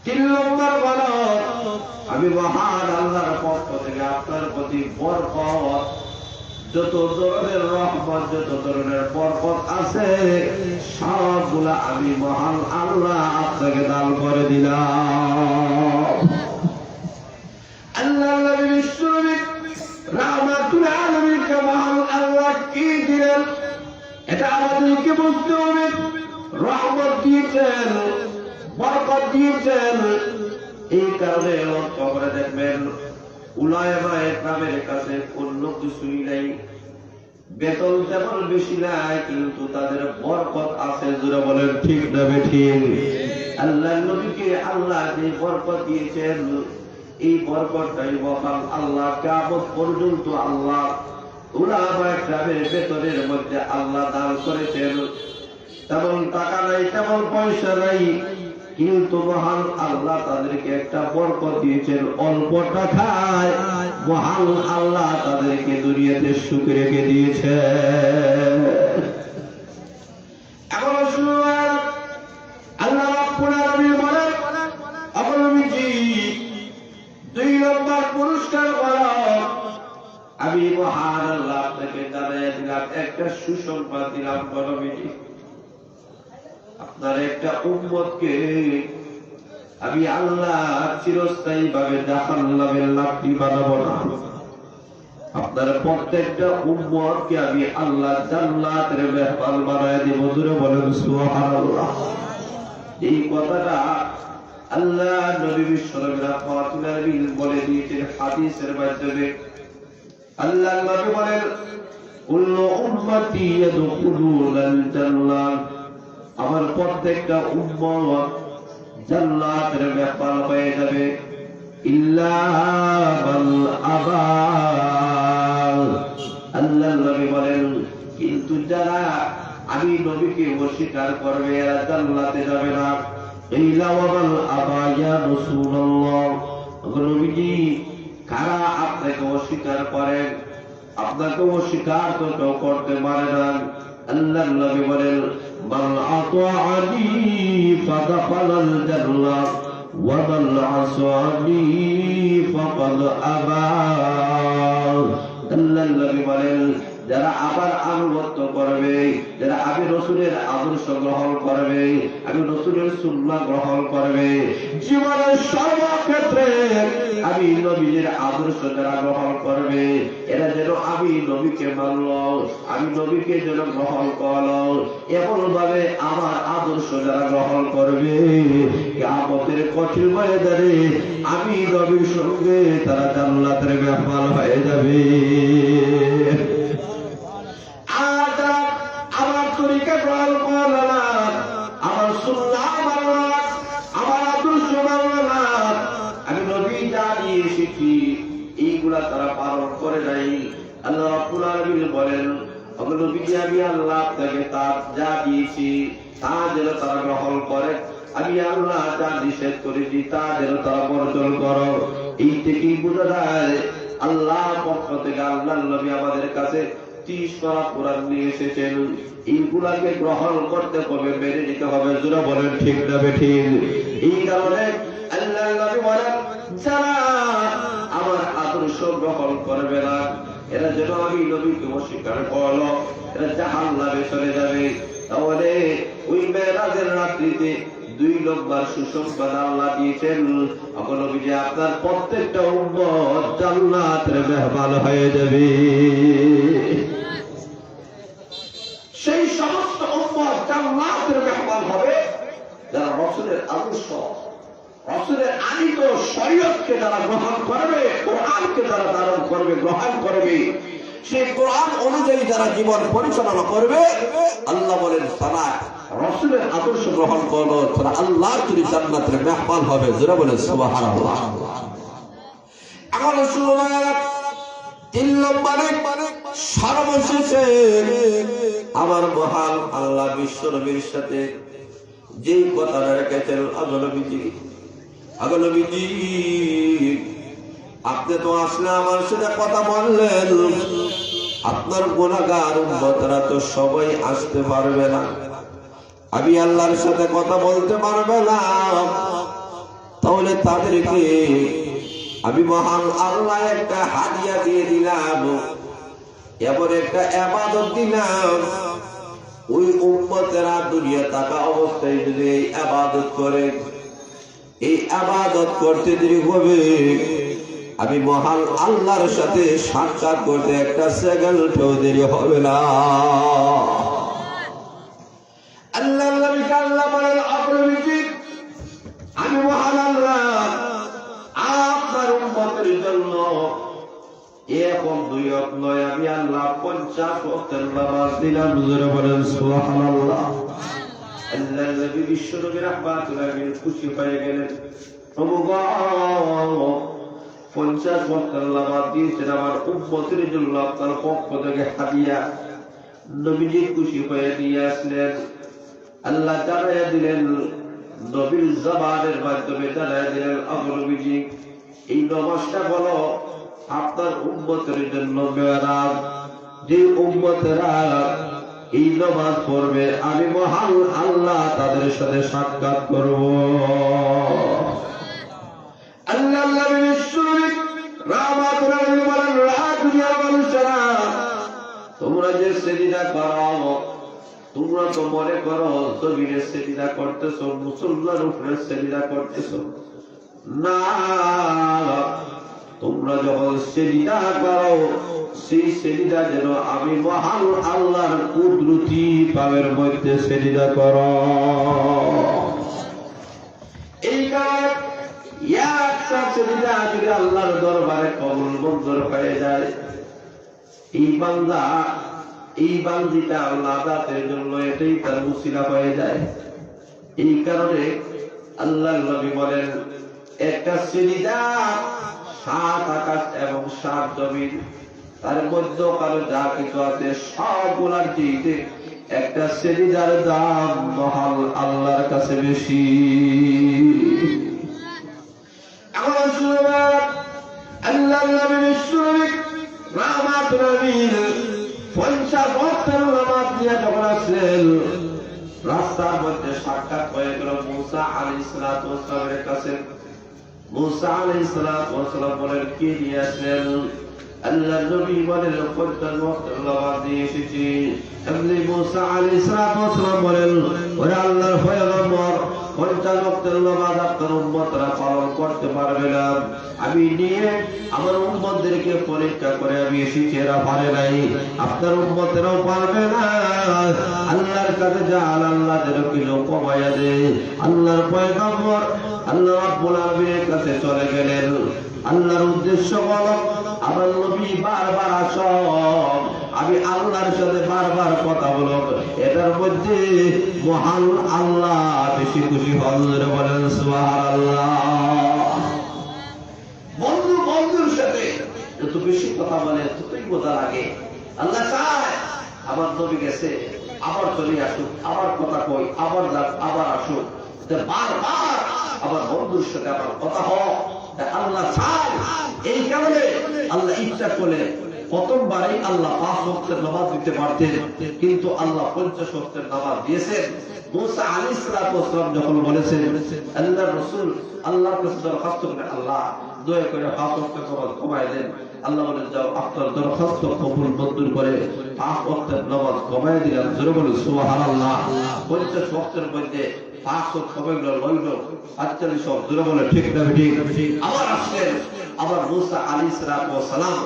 S1: 3 নম্বর হলো আমি মহান আল্লাহর পক্ষ থেকে আপনার প্রতি বরকত। যত ধরনের রহমত যত ধরনের বরকত আছে সবগুলা আমি মহান আল্লাহ আপনাকে দান করে দিলাম। আল্লাহর নবী বিশ্বনবী রাহমাতুল আলামিনকে মহান আল্লাহ কি দিলেন এটা আমাদেরকে বুঝতে হবে। রহমত দিয়েছেন, বরকত দিয়েছেন, এই কারণে লক্ষ্য করে দেখবেন উলামায়ে কেরামের কাছে অন্য কিছুই নাই। বেতন তেমন বেশি নাই, কিন্তু তাদের বরকত আছে। জোরে বলেন ঠিক না বেঠিক? আল্লাহ নবীকে আল্লাহ যে বরকত দিয়েছেন, এই বরকতটাই মহান আল্লাহ কিয়ামত পর্যন্ত আল্লাহ উলামায়ে কেরামের বেতনের মধ্যে আল্লাহ দান করেছেন। তেমন টাকা নাই, তেমন পয়সা নাই, কিন্তু মহান আল্লাহ তাদেরকে একটা বরকত দিয়েছেন। অল্প টাকায় মহান আল্লাহ তাদেরকে দুনিয়াতে সুখে রেখে দিয়েছে। এখন আল্লাহ রাব্বুল আলামিন বলেন, আপনি 2 নম্বর পুরস্কার বলো, আমি মহান আল্লাহ আপনাকে জানাইয়া দিলাম, একটা সুসংবাদ দিলাম। নবীজি, আপনার একটা উম্মতকে আমি আল্লাহ চিরস্থায়ী ভাবে জাহান্নামের লাকড়ি বানাবো না। আপনার প্রত্যেকটা উম্মতকে আমি আল্লাহ জান্নাতের মেহমান বানায় দিব। জোরে বলেন সুবহানাল্লাহ। এই কথাটা আল্লাহ নবী বিশ্বনবী রাহমাতুল আলাইহি বলে দিয়েছেন হাদিসের মাধ্যমে। আল্লাহ নবী বলেন, কুল্লু উম্মতি ইয়াদখুলুনাল জান্নাহ, আমার প্রত্যেকটা উম্মত জান্নাতের মেহমান হয়ে যাবে, ইল্লা মান আবা। আল্লাহ নবী বলেন, কিন্তু যারা আমি নবীকে অস্বীকার করবে এরা জান্নাতে যাবে না। ইল্লা মান আবা ইয়া রাসূলুল্লাহ। নবীজি, কারা আপনাকে অস্বীকার করেন? আপনাকে অস্বীকার তো কেউ করতে পারে না। আল্লাহ নবী বলেন, মান আতাআনি ফাদাখালাল জান্নাহ ওয়া মান আসানি ফাকাদ আবা। আল্লাহ নবী বলেন, যারা আবার আনুগত্য করবে, যারা আমি রাসূলের আদর্শ গ্রহণ করবে, আমি রাসূলের সুন্নাহ গ্রহণ করবে, জীবনের সর্বক্ষেত্রে আমি নবীর আদর্শ যারা গ্রহণ করবে, এরা যেন আমি নবীকে মানল, আমি নবীকে যেন গ্রহণ করলো, এমন ভাবে আমার আদর্শ যারা গ্রহণ করবে, কিয়ামতের কঠিন ময়দানে আমি নবীর সঙ্গে তারা জান্নাতের মেহমান হয়ে যাবে। আমার তরিকা গ্রহণ করলো না, আমার সুন্নাহ মানল না, আমার আদর্শ মানল না, আমি নবী যা নিয়ে এসেছি এইগুলা তারা পালন করে নাই। আল্লাহ রাব্বুল আলামিন বলেন, নবীজি, আমি আল্লাহ আপনাকে তার যা দিয়েছি তা যেন তারা গ্রহণ করে, আমি আল্লাহ যা নিষেধ করেছি তা যেন তারা বর্জন করো। এই থেকেই বোঝা যায় আল্লাহ পক্ষ থেকে আল্লাহ নবী আমাদের কাছে 30 পারা কোরআন নিয়ে এসেছেন। এইগুলাকে গ্রহণ করতে হবে, মেনে নিতে হবে। জোরে বলেন ঠিক না বেঠিক? এই কারণে আল্লাহ নবী বলেন, যারা আমার আদর্শ গ্রহণ করবে না এরা যেন আমি নবীকে অস্বীকার করলো, এরা জাহান্নামে চলে যাবে। তাহলে ওই মেরাজের রাত্রিতে 2 নম্বর সুসংবাদ আল্লাহ দিয়েছেন, আমার নবীজি, আপনার প্রত্যেকটা উম্মত জান্নাতের মেহমান হয়ে যাবে। সেই সমস্ত উম্মত জান্নাতের মেহমান হবে যারা রাসূলের আদর্শ, রাসূলের আনিত শরীয়তকে যারা গ্রহণ করবে, কোরআনকে যারা ধারণ করবে, গ্রহণ করবে, সেই কোরআন অনুযায়ী যারা জীবন পরিচালনা করবে, আল্লাহ বলেন তারা রাসূলের আদর্শ গ্রহণ করলো, তারা আল্লাহর তৈরি জান্নাতের মেহমান হবে। জোরে বলেন সুবহানাল্লাহ। এখন শুনুন, 3 নম্বরে সর্বশেষে আমার মহান আল্লাহ বিশ্ব নবীর সাথে যে কথাটা রেখেছেন, নবীজি, আপনি তো আসলে আমার সাথে কথা বললেন, আপনার গুনাহগার উম্মতরা তো সবাই আসতে পারবে না, আমি আল্লাহর সাথে কথা বলতে পারবে না, তাহলে তাদেরকে আমি মহান আল্লাহ একটা হাদিয়া দিয়ে দিলাম, এমন একটা ইবাদত দিলাম, ওই উম্মতেরা দুনিয়া থাকা অবস্থায় যদি এই ইবাদত করে, এই ইবাদত করতে দেরি হবে, আমি মহান আল্লাহর সাথে সাক্ষাৎ করতে একটা সেকেন্ডও দেরি হবে না। আল্লাহ নবীকে আল্লাহ বলেন, আমি মহান আল্লাহ আপনার উম্মতের জন্য 1 2 নয়, আমি আল্লাহ 50 ওয়াক্তের নামাজ দিলাম, জোরে বলেন সুবহানাল্লাহ। আল্লাহর নবী বিশ্বনবী রাহমাতুল আলামিন খুশি হয়ে গেলেন, প্রভু গো 50 ওয়াক্তের নামাজ দিয়েছেন আমার উম্মতের জন্য আপনার পক্ষ থেকে হাদিয়া। নবীজি খুশি হয়ে নিয়ে আসলেন, আল্লাহ জানাইয়া দিলেন, নবীর জবানের মাধ্যমে জানাইয়া দিলেন, নবীজি এই নামাজটা বলো আপনার উম্মতের জন্য মেরাজ, যে উম্মতেরা এই নামাজ পড়বে আমি মহান আল্লাহ তাদের সাথে সাক্ষাৎ করব। আল্লাহ নবী বিশ্বনবী রাহমাতুল আলাইহি বলেন, দুনিয়ার মানুষেরা তোমরা যে সিজদা করো, তোমরা তো মনে করো জমিনে সিজদা করতেছো, মুসল্লার উপরে সিজদা করতেছো। না, তোমরা যখন সিজদা করো সেই সিজদা যেন আমি মহান আল্লাহর কুদরতি পায়ের মধ্যে সিজদা করো। এই কারণে একটা সিজদা যদি আল্লাহর দরবারে কবুল মঞ্জুর হয়ে যায়, এই বান্দা এই বান্দিটা আল্লাহ দাতের জন্য এটাই তার উসিলা হয়ে যায়। এই কারণে আল্লাহর নবী বলেন, একটা সিজদা 7 আকাশ এবং 7 জমিন তার মধ্যে কারো যা কিছু আছে সবগুলার চেয়ে একটা সিজদার দাম মহান আল্লাহর কাছে বেশি। এখন শুনুন, আল্লাহর নবী বিশ্বনবী রাহমাতুল আলামিহি 50 ওয়াক্তের নামাজ দিয়ে যখন আসলেন, রাস্তার মধ্যে সাক্ষাৎ হয়ে গেল মুসা আলাইহিস সালাতু ওয়াস সালামের কাছে। মুসা আলাইহিস সালাতু ওয়াস সালাম বলেন, কে নিয়ে আসলেন? আল্লাহর নবী বলেন, 50 ওয়াক্তের নামাজ দিয়ে এসেছি। এমনি মুসা আলাইহিস সালাতু ওয়াস সালাম বলেন, ওরে আল্লাহর পয়গম্বর, 50 ওয়াক্তের নামাজ আপনার উম্মতরা পালন করতে পারবে না, আমি নিয়ে আমার উম্মতদেরকে পরীক্ষা করে আমি এসেছি, এরা পারে নাই, আপনার উম্মতেরাও পারবে না। আল্লাহর কাছে যান, আল্লাহ যেন কিলো কমাইয়া দেয়। আল্লাহর পয়গম্বর আল্লাহ রাব্বুল আলামিনের কাছে চলে গেলেন। আল্লাহর উদ্দেশ্য হলো, আমার নবী বারবার আসো, আমি আল্লাহর সাথে বারবার কথা বলো, এটার মধ্যে মহান আল্লাহ বেশি খুশি হন। বলেন সুবহানাল্লাহ। বন্ধু বন্ধুর সাথে যত বেশি কথা বলে ততই মজা লাগে। আল্লাহ চায় আমার নবী গেছে, আবার চলে আসুক, আবার কথা কই, আবার যাক, আবার আসুক, বারবার আমার বন্ধুর সাথে আমার কথা হোক, আল্লাহ চায়। এই কারণে আল্লাহ ইচ্ছা করলে প্রথমবারই আল্লাহ 5 ওয়াক্তের নামাজ দিতে পারতেন, কিন্তু আল্লাহ 50 ওয়াক্তের নামাজ দিয়েছেন। মুসা আলাইহিস সালাতু ওয়াস সালাম যখন বলেছেন, আল্লাহর রাসূল আল্লাহর কাছে দরখাস্ত করেন, আল্লাহ দয়া করে 5 ওয়াক্তের নামাজ কমায় দেন। আল্লাহ বলেন, যাও আপনার দরখাস্ত কবুল মঞ্জুর করে 5 ওয়াক্তের নামাজ কমায় দিলাম। জোরে বলুন সুবহানাল্লাহ। 50 ওয়াক্তের মধ্যে 5 ওয়াক্ত কমে গেল 48 ওয়াক্ত। জোরে বলে ঠিক না ঠিক? আবার আসলেন, আবার মুসা আলাইহিস সালাতু ওয়াস সালাম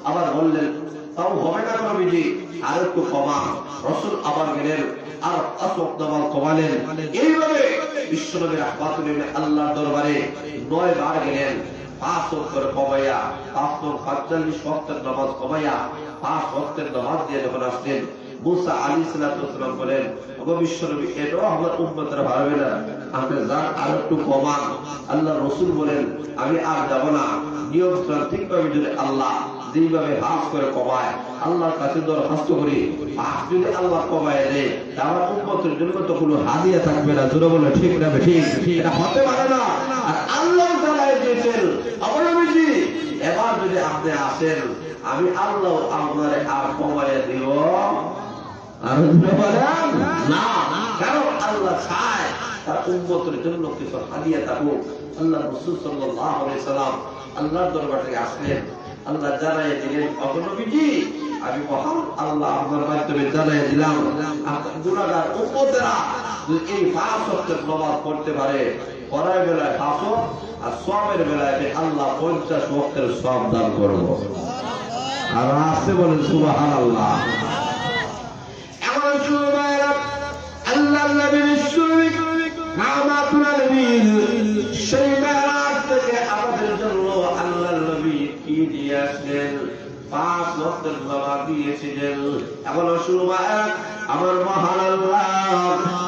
S1: আবার বললেন, তাও হবে না নবীজি, আর একটু কমা। রাসূল আবার গেলেন, আর 5 ওয়াক্ত নামাজ কমালেন। এইভাবে বিশ্বনবী রাহমাতুল লিল আল্লাহর দরবারে 9 বার গেলেন, 5 ওয়াক্ত কমাইয়া 45 ওয়াক্তের নামাজ কমাইয়া 5 ওয়াক্তের নামাজ দিয়ে যখন আসলেন, মুসা আলাইহিস সালাতু ওয়াস সালাম বলেন, ওগো বিশ্বনবী, এটাও আমার উম্মতরা পারবে না, আপনি যান আর একটু কমান। আল্লাহ রাসূল বলেন, আমি আর যাব না, নিয়ম ঠিকভাবে যদি আল্লাহ যেভাবে হাস করে কমায় আল্লাহর কাছে দরখাস্ত করি, যদি আল্লাহ কমায় দেয় আমার উম্মতের জন্য তো কোনো হাদিয়া থাকবে না। জোরে বলে ঠিক না ঠিক? এটা হতে পারে না। আর আল্লাহ জানাই দিয়েছেন, নবীজি এবার যদি আপনি আসেন, আমি আল্লাহ আপনার আর কমাইয়া দিব আর না, কারণ আল্লাহ চায় তার উম্মতের জন্য কিছু হাদিয়া থাকুক। আল্লাহ রাসূল সাল্লাল্লাহু আলাইহি সাল্লাম আল্লাহর দরবার থেকে আসলেন, আল্লাহ জানাই দিলেন, নবীজি আমি মহান আল্লাহ আপনার মাধ্যমে জানাই দিলাম, আপনার গুনাহগার উম্মতেরা যদি এই 5 ওয়াক্তের নামাজ পড়তে পারে, পড়ার বেলায় 5 ওয়াক্ত আর সওয়াবের বেলায় আল্লাহ 50 ওয়াক্তের সওয়াব দান করব। আর আসতে বলেন সুবহানাল্লাহ। এমন সময় আল্লাহর নবী বিশ্বনবী রাহমাতুল আলামিহি সেই মেরাজ থেকে আমাদের জন্য আল্লাহর নবী কি দিয়ে আসলেন? 5 ওয়াক্তের নামাজ দিয়েছিলেন। এখন শুনবায় আমার মহান আল্লাহ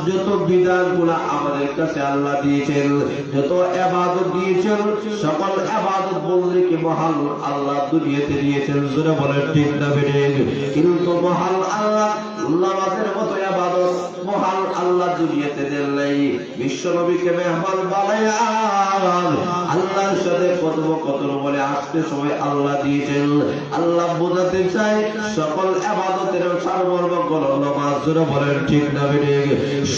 S1: যত বিধানগুলো আমাদের কাছে আল্লাহ দিয়েছেন, যত ইবাদত দিয়েছেন, সকল ইবাদত বলতে কি মহান আল্লাহ দুনিয়াতে দিয়েছেন। জোরে বলেন ঠিক না বেঠিক? কিন্তু মহান আল্লাহ নামাজের মতো ইবাদত মহান আল্লাহ দুনিয়াতে দেন নাই। বিশ্ব নবীকে মেহমান বানায়া আল্লাহর সাথে কথোপকথন বলে আসতে সময় আল্লাহ দিয়েছেন। আল্লাহ বোঝাতে চাই সকল ইবাদতের সারমর্ম হলো নামাজ। জোরে বলেন ঠিক না বেঠিক?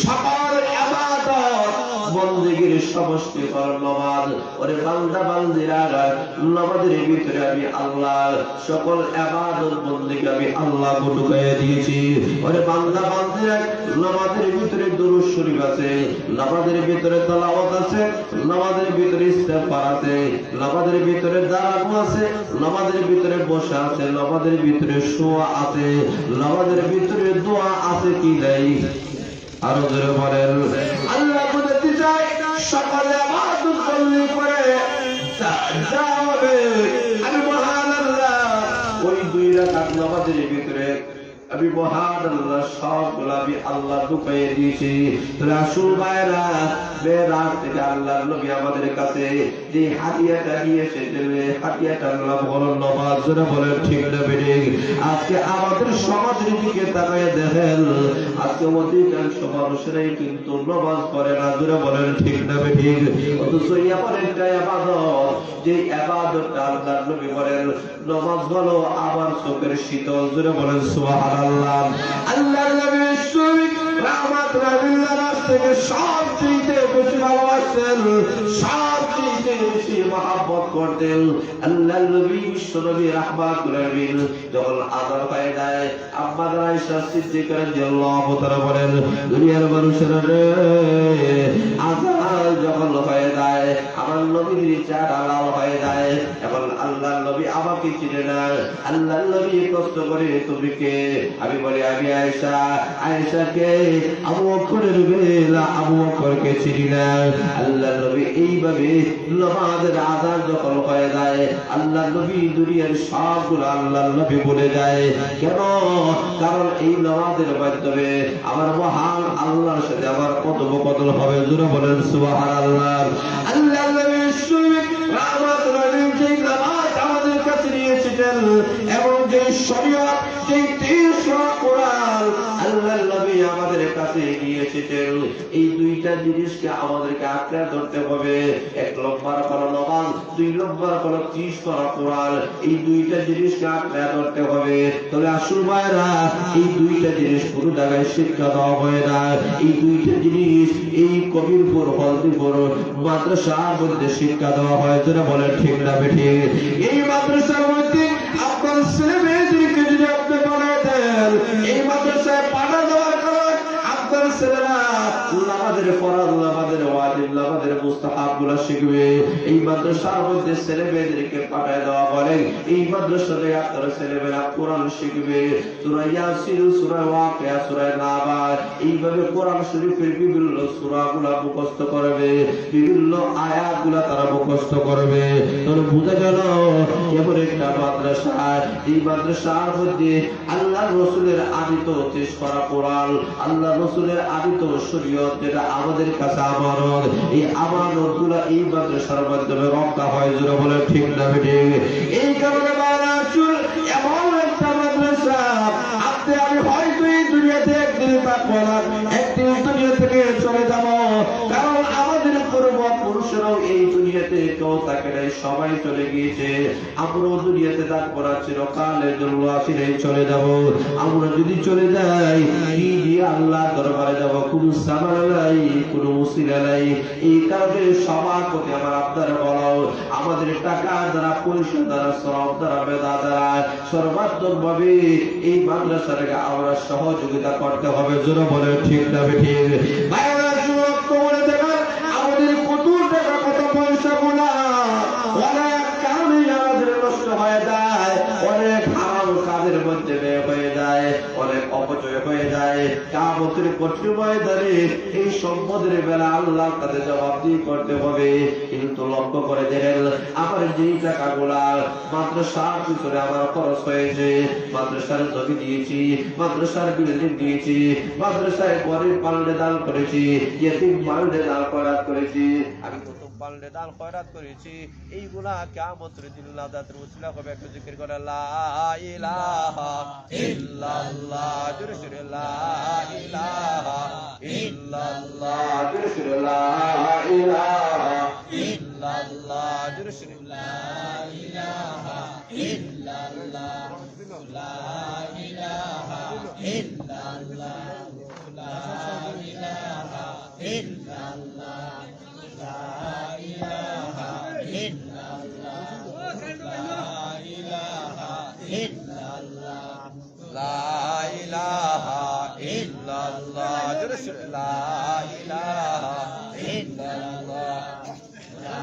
S1: সকল ইবাদত বন্দেগীর সমষ্টি হলো নামাজ। ওরে বান্দা বান্দিরা, নামাজের ভিতরে আমি আল্লাহ সকল ইবাদত বন্দেগী আমি আল্লাহ ঢুকাইয়া দিয়েছি। ওরে বান্দা বান্দিরা, নামাজের ভিতরে দুরূদ শরীফ আছে, নামাজের ভিতরে তেলাওয়াত আছে, নামাজের ভিতরে ইস্তেগফার আছে, নামাজের ভিতরে দাঁড়ানো আছে, নামাজের ভিতরে বসা আছে, নামাজের ভিতরে শোয়া আছে, নামাজের ভিতরে দোয়া আছে কি নাই? আরো জোরে বলেন। আল্লাহ বলতে চাই সকল ইবাদত করলে পরে যা হবে আমি মহান আল্লাহ ওই 2 রাকাত নামাজের ভিতরে আমি মহান আল্লাহ সবগুলো আমি আল্লাহ ঢুকাইয়ে দিয়েছি। তাহলে আসুন ভাইরা, মেরাজ থেকে আল্লাহর নবী আমাদের কাছে যে হাদিয়াটা নিয়ে এসেছেন, হাদিয়াটার নাম হলো নামাজ। জোরে বলেন ঠিক না বেঠিক? আজকে আমাদের সমাজের দিকে তাকায় দেখেন, আজকে অধিকাংশ মানুষেরাই কিন্তু নামাজ পড়ে না। জোরে বলেন ঠিক না বেঠিক? অথচ এমন একটা ইবাদত যে ইবাদতটা আল্লাহর নবী বলেন নামাজ হলো আমার চোখের শীতল। জোরে বলেন সুবহানাল্লাহ। আল্লাহর নবী রাহমাতুল্লাহ নামাজ থেকে সবচেয়ে বেশি ভালোবাসতেন, সবচেয়ে বেশি মহব্বত করতেন। আল্লাহর নবী বিশ্ব নবী রাহমাতুল্লাহ যখন আযান হয়ে যায়, আম্মা আয়েশা সিদ্দিকা রাদিয়াল্লাহু তাআলা বলেন, দুনিয়ার মানুষেরা রে, আযান যখন হয়ে যায় আমার নবীর চেহারা লাল হয়ে যায়। এখন আল্লাহর নবী আমাকে চিনে না। আল্লাহর নবী কষ্ট করে, তুমি কে? আমি বলি আমি আয়েশা। আয়েশাকে আবু বকরের বেলা আবু বকরকে চিনি না। আল্লাহর নবী এইভাবে নামাজের আযান যখন হয়ে যায় আল্লাহর নবী দুনিয়ার সবগুলো আল্লাহর নবী বলে যায়। কেন? কারণ এই নামাজের মাধ্যমে আমার মহান আল্লাহর সাথে আমার কথোপকথন হবে। জোরে বলেন সুবহানাল্লাহ। আল্লাহর নবী রাহমাতুল্লাহ যেই নামাজ আমাদের কাছে নিয়ে এসেছেন এবং যে শরীয়ত, যেই 30 কোরআন আল্লাহর নবী আমাদের কাছে নিয়ে এসেছেন, এই 2টা জিনিসকে আমাদেরকে আঁকড়ে ধরতে হবে। 1 নম্বর হলো নামাজ, 2 নম্বর হলো 30 কোরআন। এই 2টা জিনিসকে আঁকড়ে ধরতে হবে। তবে আসল ভাইরা, এই 2টা জিনিস পুরো জায়গায় শিক্ষা দেওয়া হয় না। এই 2টা জিনিস এই কবিরপুর হলদিপুর মাদ্রাসার মধ্যে শিক্ষা দেওয়া হয়। যেটা বলেন ঠিক না বেঠিক? এই মাদ্রাসার মধ্যে আপনার ছেলে মেয়েদেরকে যদি আপনি বানায় দেন, এই মাদ্রাসায় পাঠা দেওয়ার কারণ আপনার ছেলেরা নামাজের ফরজ, নামাজের ওয়াজিব, নামাজের মুস্তাহাব গুলো শিখবে। এই মাদ্রাসার মধ্যে ছেলে মেয়েদেরকে পাঠায় দেওয়া বলে এই মাদ্রাসাতে আপনার ছেলেমেয়েরা কোরআন শিখবে। সূরা ইয়াসিন, সূরা ওয়াকিয়া, সূরা নাবা, এইভাবে কোরআন শরীফের বিভিন্ন সূরাগুলো মুখস্থ করবে, বিভিন্ন আয়াতগুলো তারা মুখস্থ করবে। তাহলে বুঝা গেল এমন একটা মাদ্রাসা, এই মাদ্রাসার মধ্যে আল্লাহ রসুলের আদিত 30 পারা কোরআন, আল্লাহ রসুলের আদিত শরীয়ত, যেটা আমাদের কাছে আমানত, এই আমানতগুলো এই মাদ্রাসার মাধ্যমে রক্ষা হয়। জোরে বলে ঠিক না বেঠিক? এই কারণে বারাসুল এমন একটা মাদ্রাসা, আপনি আমি হয়তো এই দুনিয়াতে একদিন থাকবো না, একদিন দুনিয়া থেকে চলে যাব। কারণ আমাদের পূর্বপুরুষরাও এই দুনিয়াতে কেউ থাকে নাই, সবাই চলে গিয়েছে। আমরাও দুনিয়াতে থাকবো না, চিরকালের জন্য আসিলেই চলে যাব। আমরা যদি চলে যাই কি দিয়ে আল্লাহ দরবারে যাব? কোন সামানা নাই, কোন মুসিলা নাই। এই কারণে সবার প্রতি আমার আপনারা বলো, আমাদের টাকা দ্বারা, পয়সা দ্বারা, শ্রম দ্বারা, মেধা দ্বারা সর্বাত্মক ভাবে এই মাদ্রাসাটাকে আমরা সহযোগিতা করতে হবে। জোরে বলে ঠিক না বেঠিক? আমাদের কত টাকা, কত পয়সা গুলা অনেক কারণে আমাদের নষ্ট হয়ে যায়, অনেক হারাম কাজের মধ্যে ব্যয় হয়ে যায়, অনেক অপচয় হয়ে যায়। কিয়ামতের কোন কিয়ামতের ময়দানে এই সম্পদের বেলা আল্লাহর কাছে জবাবদিহি করতে হবে। কিন্তু লক্ষ্য করে দেখেন, আমার যেই টাকাগুলা মাদ্রাসার পিছনে আমার খরচ হয়েছে, মাদ্রাসার জমি দিয়েছি, মাদ্রাসার বিল্ডিং দিয়েছি, মাদ্রাসায় গরিব পাল্টে দান করেছি, ইয়েতিম পাল্টে দান করেছি, আমি কুতুব পাল্টে দান খয়রাত করেছি, এইগুলা কিয়ামতের দিন লাদাতের উসিলা হবে। একটু জিকির করে লা ইলাহা ইল্লাল্লাহ, জোরে জোরে লা ইলাহা ইল্লাল্লাহ, জোরে জোরে লা ইলাহা ইল্লাল্লাহ, জোরে জোরে লা ইলাহা ইল্লাল্লাহ, লা ইলাহা ইল্লাল্লাহ, লা ইলাহা ইল্লাল্লাহ, লা ইলাহা ইল্লাল্লাহ, লা ইলাহা ইল্লাল্লাহ, জোরে জোরে লা ইলাহা ইল্লাল্লাহ, লা ইলাহা ইল্লাল্লাহ, লা ইলাহা ইল্লাল্লাহ, লা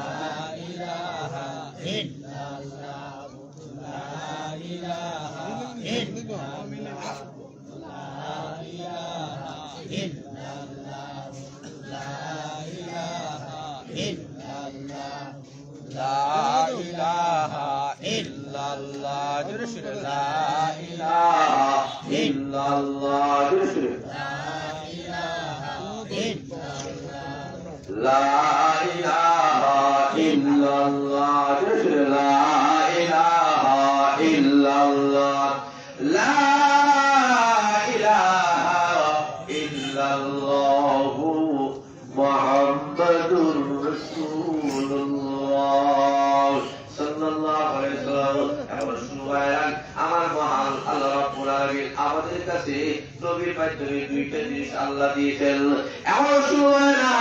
S1: ইলাহা ইল্লাল্লাহ, লা ইলাহা ইল্লাল্লাহ, লা ইলাহা ইল্লাল্লাহ, জোরে জোরে লা ইলাহা ইল্লাল্লাহ, জোরে জোরে লা ইলাহা ইল্লাল্লাহ, লা ইলাহা ইল্লাল্লাহ, জোরে জোরে লা ইলাহা ইল্লাল্লাহ, লা ইলাহা ইল্লাল্লাহ মুহাম্মাদুর রাসূলুল্লাহ সাল্লাল্লাহু আলাইহি ওয়াসাল্লাম। আমার মহান আল্লাহ রাব্বুল আলামিন আমাদের কাছে নবীর মাধ্যমে দুইটা জিনিস আল্লাহ দিয়েছেন। এমন সময় না,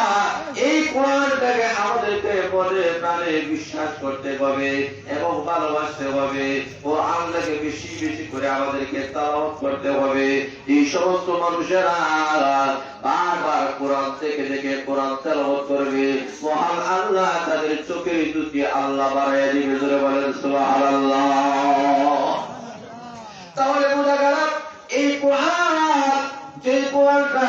S1: এই কোরআনটাকে আমাদেরকে মনে প্রাণে বিশ্বাস করতে হবে এবং ভালোবাসতে হবে। কোরআনটাকে বেশি বেশি করে আমাদেরকে তেলাওয়াত করতে হবে। এই সমস্ত মানুষেরা বারবার কোরআন থেকে দেখে কোরআন তেলাওয়াত করবে, মহান আল্লাহ তাদের চোখের দুটি আল্লাহ বাড়াইয়া দিবে। জোরে বলেন সুবহানাল্লাহ। তাহলে বোঝা গেল এই কোরআন, যে কোরআনটা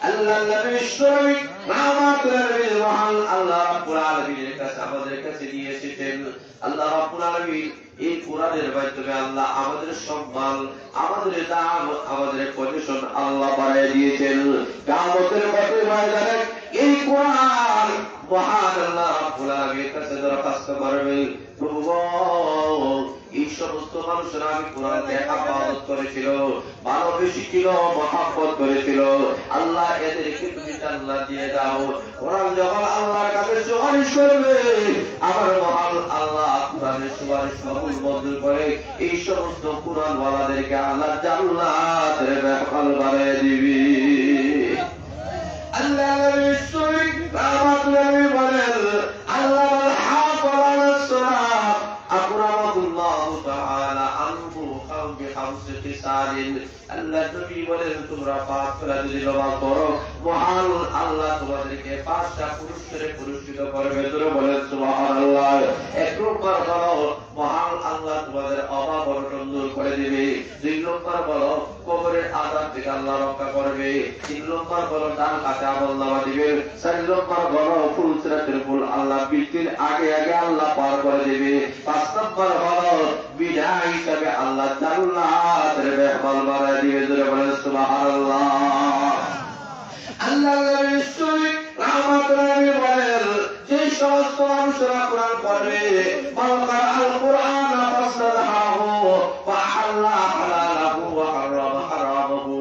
S1: আল্লাহ নবী বিশ্বনবী রাহমাতুল আলামিন মহান আল্লাহ রাব্বুল আলামিনের কাছে আমাদের কাছে নিয়ে এসেছেন। আল্লাহ রাব্বুল আলামিন এই কোরআনের মাধ্যমে আল্লাহ আমাদের সম্মান, আমাদের দাম, আমাদের পজিশন আল্লাহ বাড়ায় দিয়েছেন। কিয়ামতের ময়দানে এই কোরআন মহান আল্লাহ রাব্বুল আলামিনের কাছে দরখাস্ত করবে, প্রভু এই সমস্ত মানুষরা আমি কোরআনকে ইবাদত করেছিল, ভালোবেসে ছিল, মহব্বত করেছিল, আল্লাহ এদেরকে তুমি জান্নাত দিয়ে দাও। কোরআন যখন আল্লাহর কাছে সুপারিশ করবে, আমার মহান আল্লাহ কোরআনের সুপারিশ কবুল মঞ্জুর করে এই সমস্ত কোরআনওয়ালাদেরকে আল্লাহ জান্নাতের মেহমান বানিয়ে দিবে। আল্লাহ নবী রাহমাতুল্লাহ বলেন, আল্লাহ হাফাজানাস সালাত আকরামাহুল্লাহু তাআলা আনহু বিখামসি খিসালিন। আল্লাহ নবী বলেন, তোমরা পাঁচ ওয়াক্ত যদি নামাজ পড়ো, মহান আল্লাহ তোমাদেরকে পাঁচটা পুরস্কারে পুরস্কৃত করবে। তোমরা বলেন সুবহানাল্লাহ। এক নম্বর হলো মহান আল্লাহ তোমাদের অভাব অনটন দূর করে দিবে। দুই নম্বর হলো কবরের আযাব থেকে আল্লাহ রক্ষা করবে। তিন নম্বর হলো ডান কাছে আমলনামা দিবে। চার নম্বর হলো ফুল সিরাতের ফুল আল্লাহ বৃষ্টির আগে আগে আল্লাহ পার করে দেবে। পাঁচ নম্বর হলো বিদায় হিসাবে আল্লাহ জান্নাতের মেহমান বানায় দিবে। জোরে বলেন সুবহানাল্লাহ। আল্লাহ নবী রাহমাতুল্লাহ বলেন, যে সমস্ত মানুষরা কোরআন পড়বে, মালকা আল কোরআন ফাসলাহু ওয়া হাল্লা হালালাহু ওয়া হারামা হারামাহু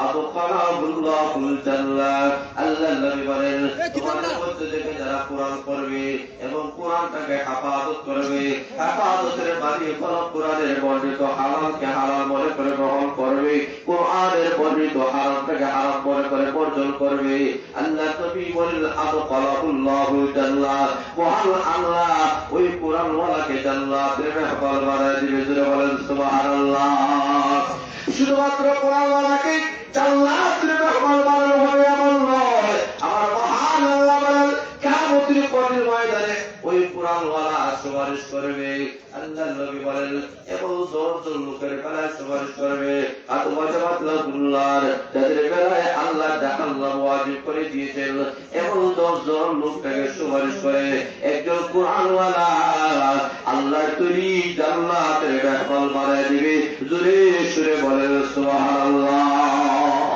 S1: আদখালাহুল্লাহুল জান্নাহ। আল্লাহ নবী বলেন, তোমাদের মধ্যে থেকে যারা কোরআন পড়বে এবং কোরআনটাকে হেফাজত করবে, হেফাজতের মানে হলো কোরআনের বর্ণিত হালালকে হালাল মনে করে গ্রহণ করবে, কোরআনের বর্ণিত হারামটাকে হারাম মনে করে বর্জন করবে। আল্লাহ নবী বলেন, আদখালাহুল্লাহুল জান্নাহ, মহান আল্লাহ ওই কোরআনওয়ালাকে জান্নাতের মেহমান বানায় দিবে। জোরে বলেন সুবহানাল্লাহ। শুধুমাত্র কোরআনওয়ালাকে জান্নাতের মেহমান বানানো হবে এমন নয়। আমার মহান আল্লাহ বলেন, কিয়ামতের ময়দানে ওই কোরআনওয়ালা সুপারিশ করবে। আল্লাহর নবী বলেন এবং দশজন লোকের বেলায় সুপারিশ করবে। যাদের বেলায় আল্লাহ জাহান্নাম ওয়াজিব করে দিয়েছেন এবং 10 জন লোকটাকে সুপারিশ করে একজন কুরআনওয়ালা আল্লাহ তৈরি জান্নাতের মেহমান বানায় দিবে। জোরে সুরে বলেন সুবহানাল্লাহ।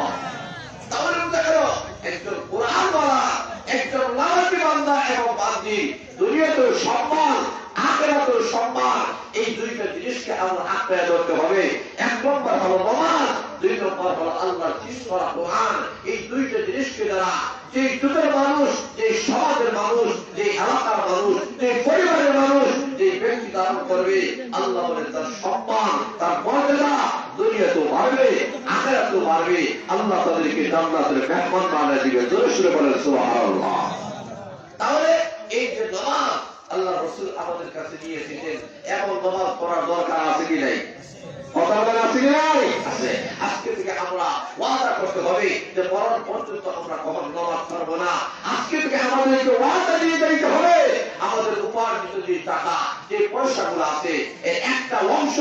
S1: তাহলে দেখো একজন কুরআনওয়ালা, একজন নামাজি বান্দা এবং বান্দি দুনিয়াতেও সম্মান, আখিরাতেও সম্মান, এই দুইটা জিনিসকে আমরা আঁকড়ে ধরতে হবে। এক নম্বর হলো নামাজ, দুই নম্বর হলো আল্লাহর জিকির কোরআন। এই দুইটা জিনিসকে দ্বারা যে যুগের মানুষ, যে সমাজের মানুষ, যে এলাকার মানুষ, যে পরিবারের মানুষ, যে ব্যক্তি ধারণ করবে আল্লাহ বলেন তার সম্মান, তার মর্যাদা দুনিয়াতেও বাড়বে, আখিরাতেও বাড়বে। আল্লাহ তাদেরকে জান্নাতের মেহমান বানিয়ে দিবে। জোরে সুরে বলেন সুবহানাল্লাহ। তাহলে এই যে নামাজ আল্লাহ রাসূল আমাদের কাছে নিয়ে এসেছেন, এমন নামাজ পড়ার দরকার আছে কি নাই? কথা বলেন আছে কি নাই? আছে। আজকে থেকে আমরা ওয়াদা করতে হবে যে মরণ পর্যন্ত আমরা কখনো নামাজ পড়বো না। আজকে থেকে আমাদেরকে ওয়াদা দিয়ে দিতে হবে আমাদের উপার্জিত যে টাকা, যে পয়সাগুলো আছে এর একটা অংশ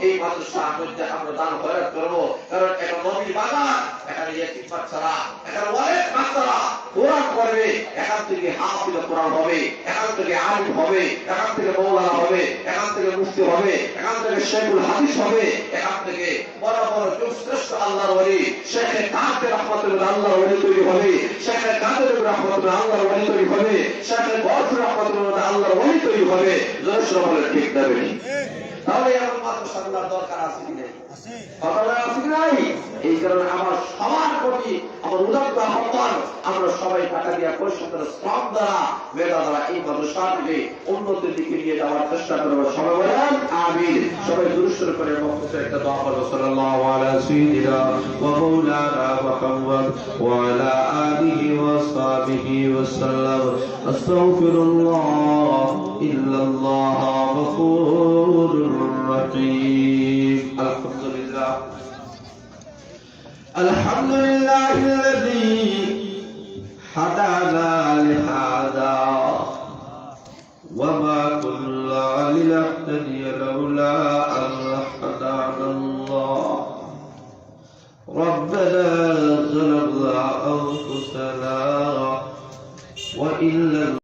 S1: এই মাদ্রাসার মধ্যে আমরা দান খয়রাত করব। কারণ এটা নবীর বাগান, এখানে ইয়াতীম বাচ্চারা, এখানে ওয়ালেদ বাচ্চারা কোরআন পড়বে, এখান থেকে হাফিজ কোরআন হবে, এখান থেকে আলিম হবে, এখান থেকে মাওলানা হবে, এখান থেকে মুফতি হবে, এখান থেকে শেখুল হাদিস হবে, এখান থেকে বড় বড় যুগশ্রেষ্ঠ আল্লাহর ওলি শেখে কাদের রহমাতুল্লাহ আল্লাহর ওলি তৈরি হবে, শেখে কাদের রহমাতুল্লাহ আল্লাহর ওলি তৈরি হবে, শেখে গফর রহমাতুল্লাহ আল্লাহর ওলি তৈরি হবে। জোরে বলে ঠিক না বেশি? তাহলে এমন মাদ্রাসা দরকার আছে কি নাই? কথা বলা আছে কি নাই? এই কারণে আমার সবার প্রতি আমার উদাত্ত আহ্বান, আমরা সবাই টাকা দিয়ে পরিশ্রমের শ্রম দ্বারা, মেধা দ্বারা এই মাদ্রাসাকে উন্নতির দিকে নিয়ে যাওয়ার চেষ্টা করবো। সবাই বলেন আমিন। সবাই দুরূদ করে বক্তব্য একটা দোয়া করব। সাল্লাল্লাহু আলা সাইয়্যিদিনা ওয়া মাওলানা মুহাম্মদ ওয়া আলা আলিহি ওয়া সাহবিহি ওয়া সাল্লাম। আস্তাগফিরুল্লাহ ইল্লাল্লাহ গফুরুর রহিম। আলহামদুলিল্লাহ الحمد لله الذي هدانا لهذا وما كنا لنهتدي لولا أن هدانا الله ربنا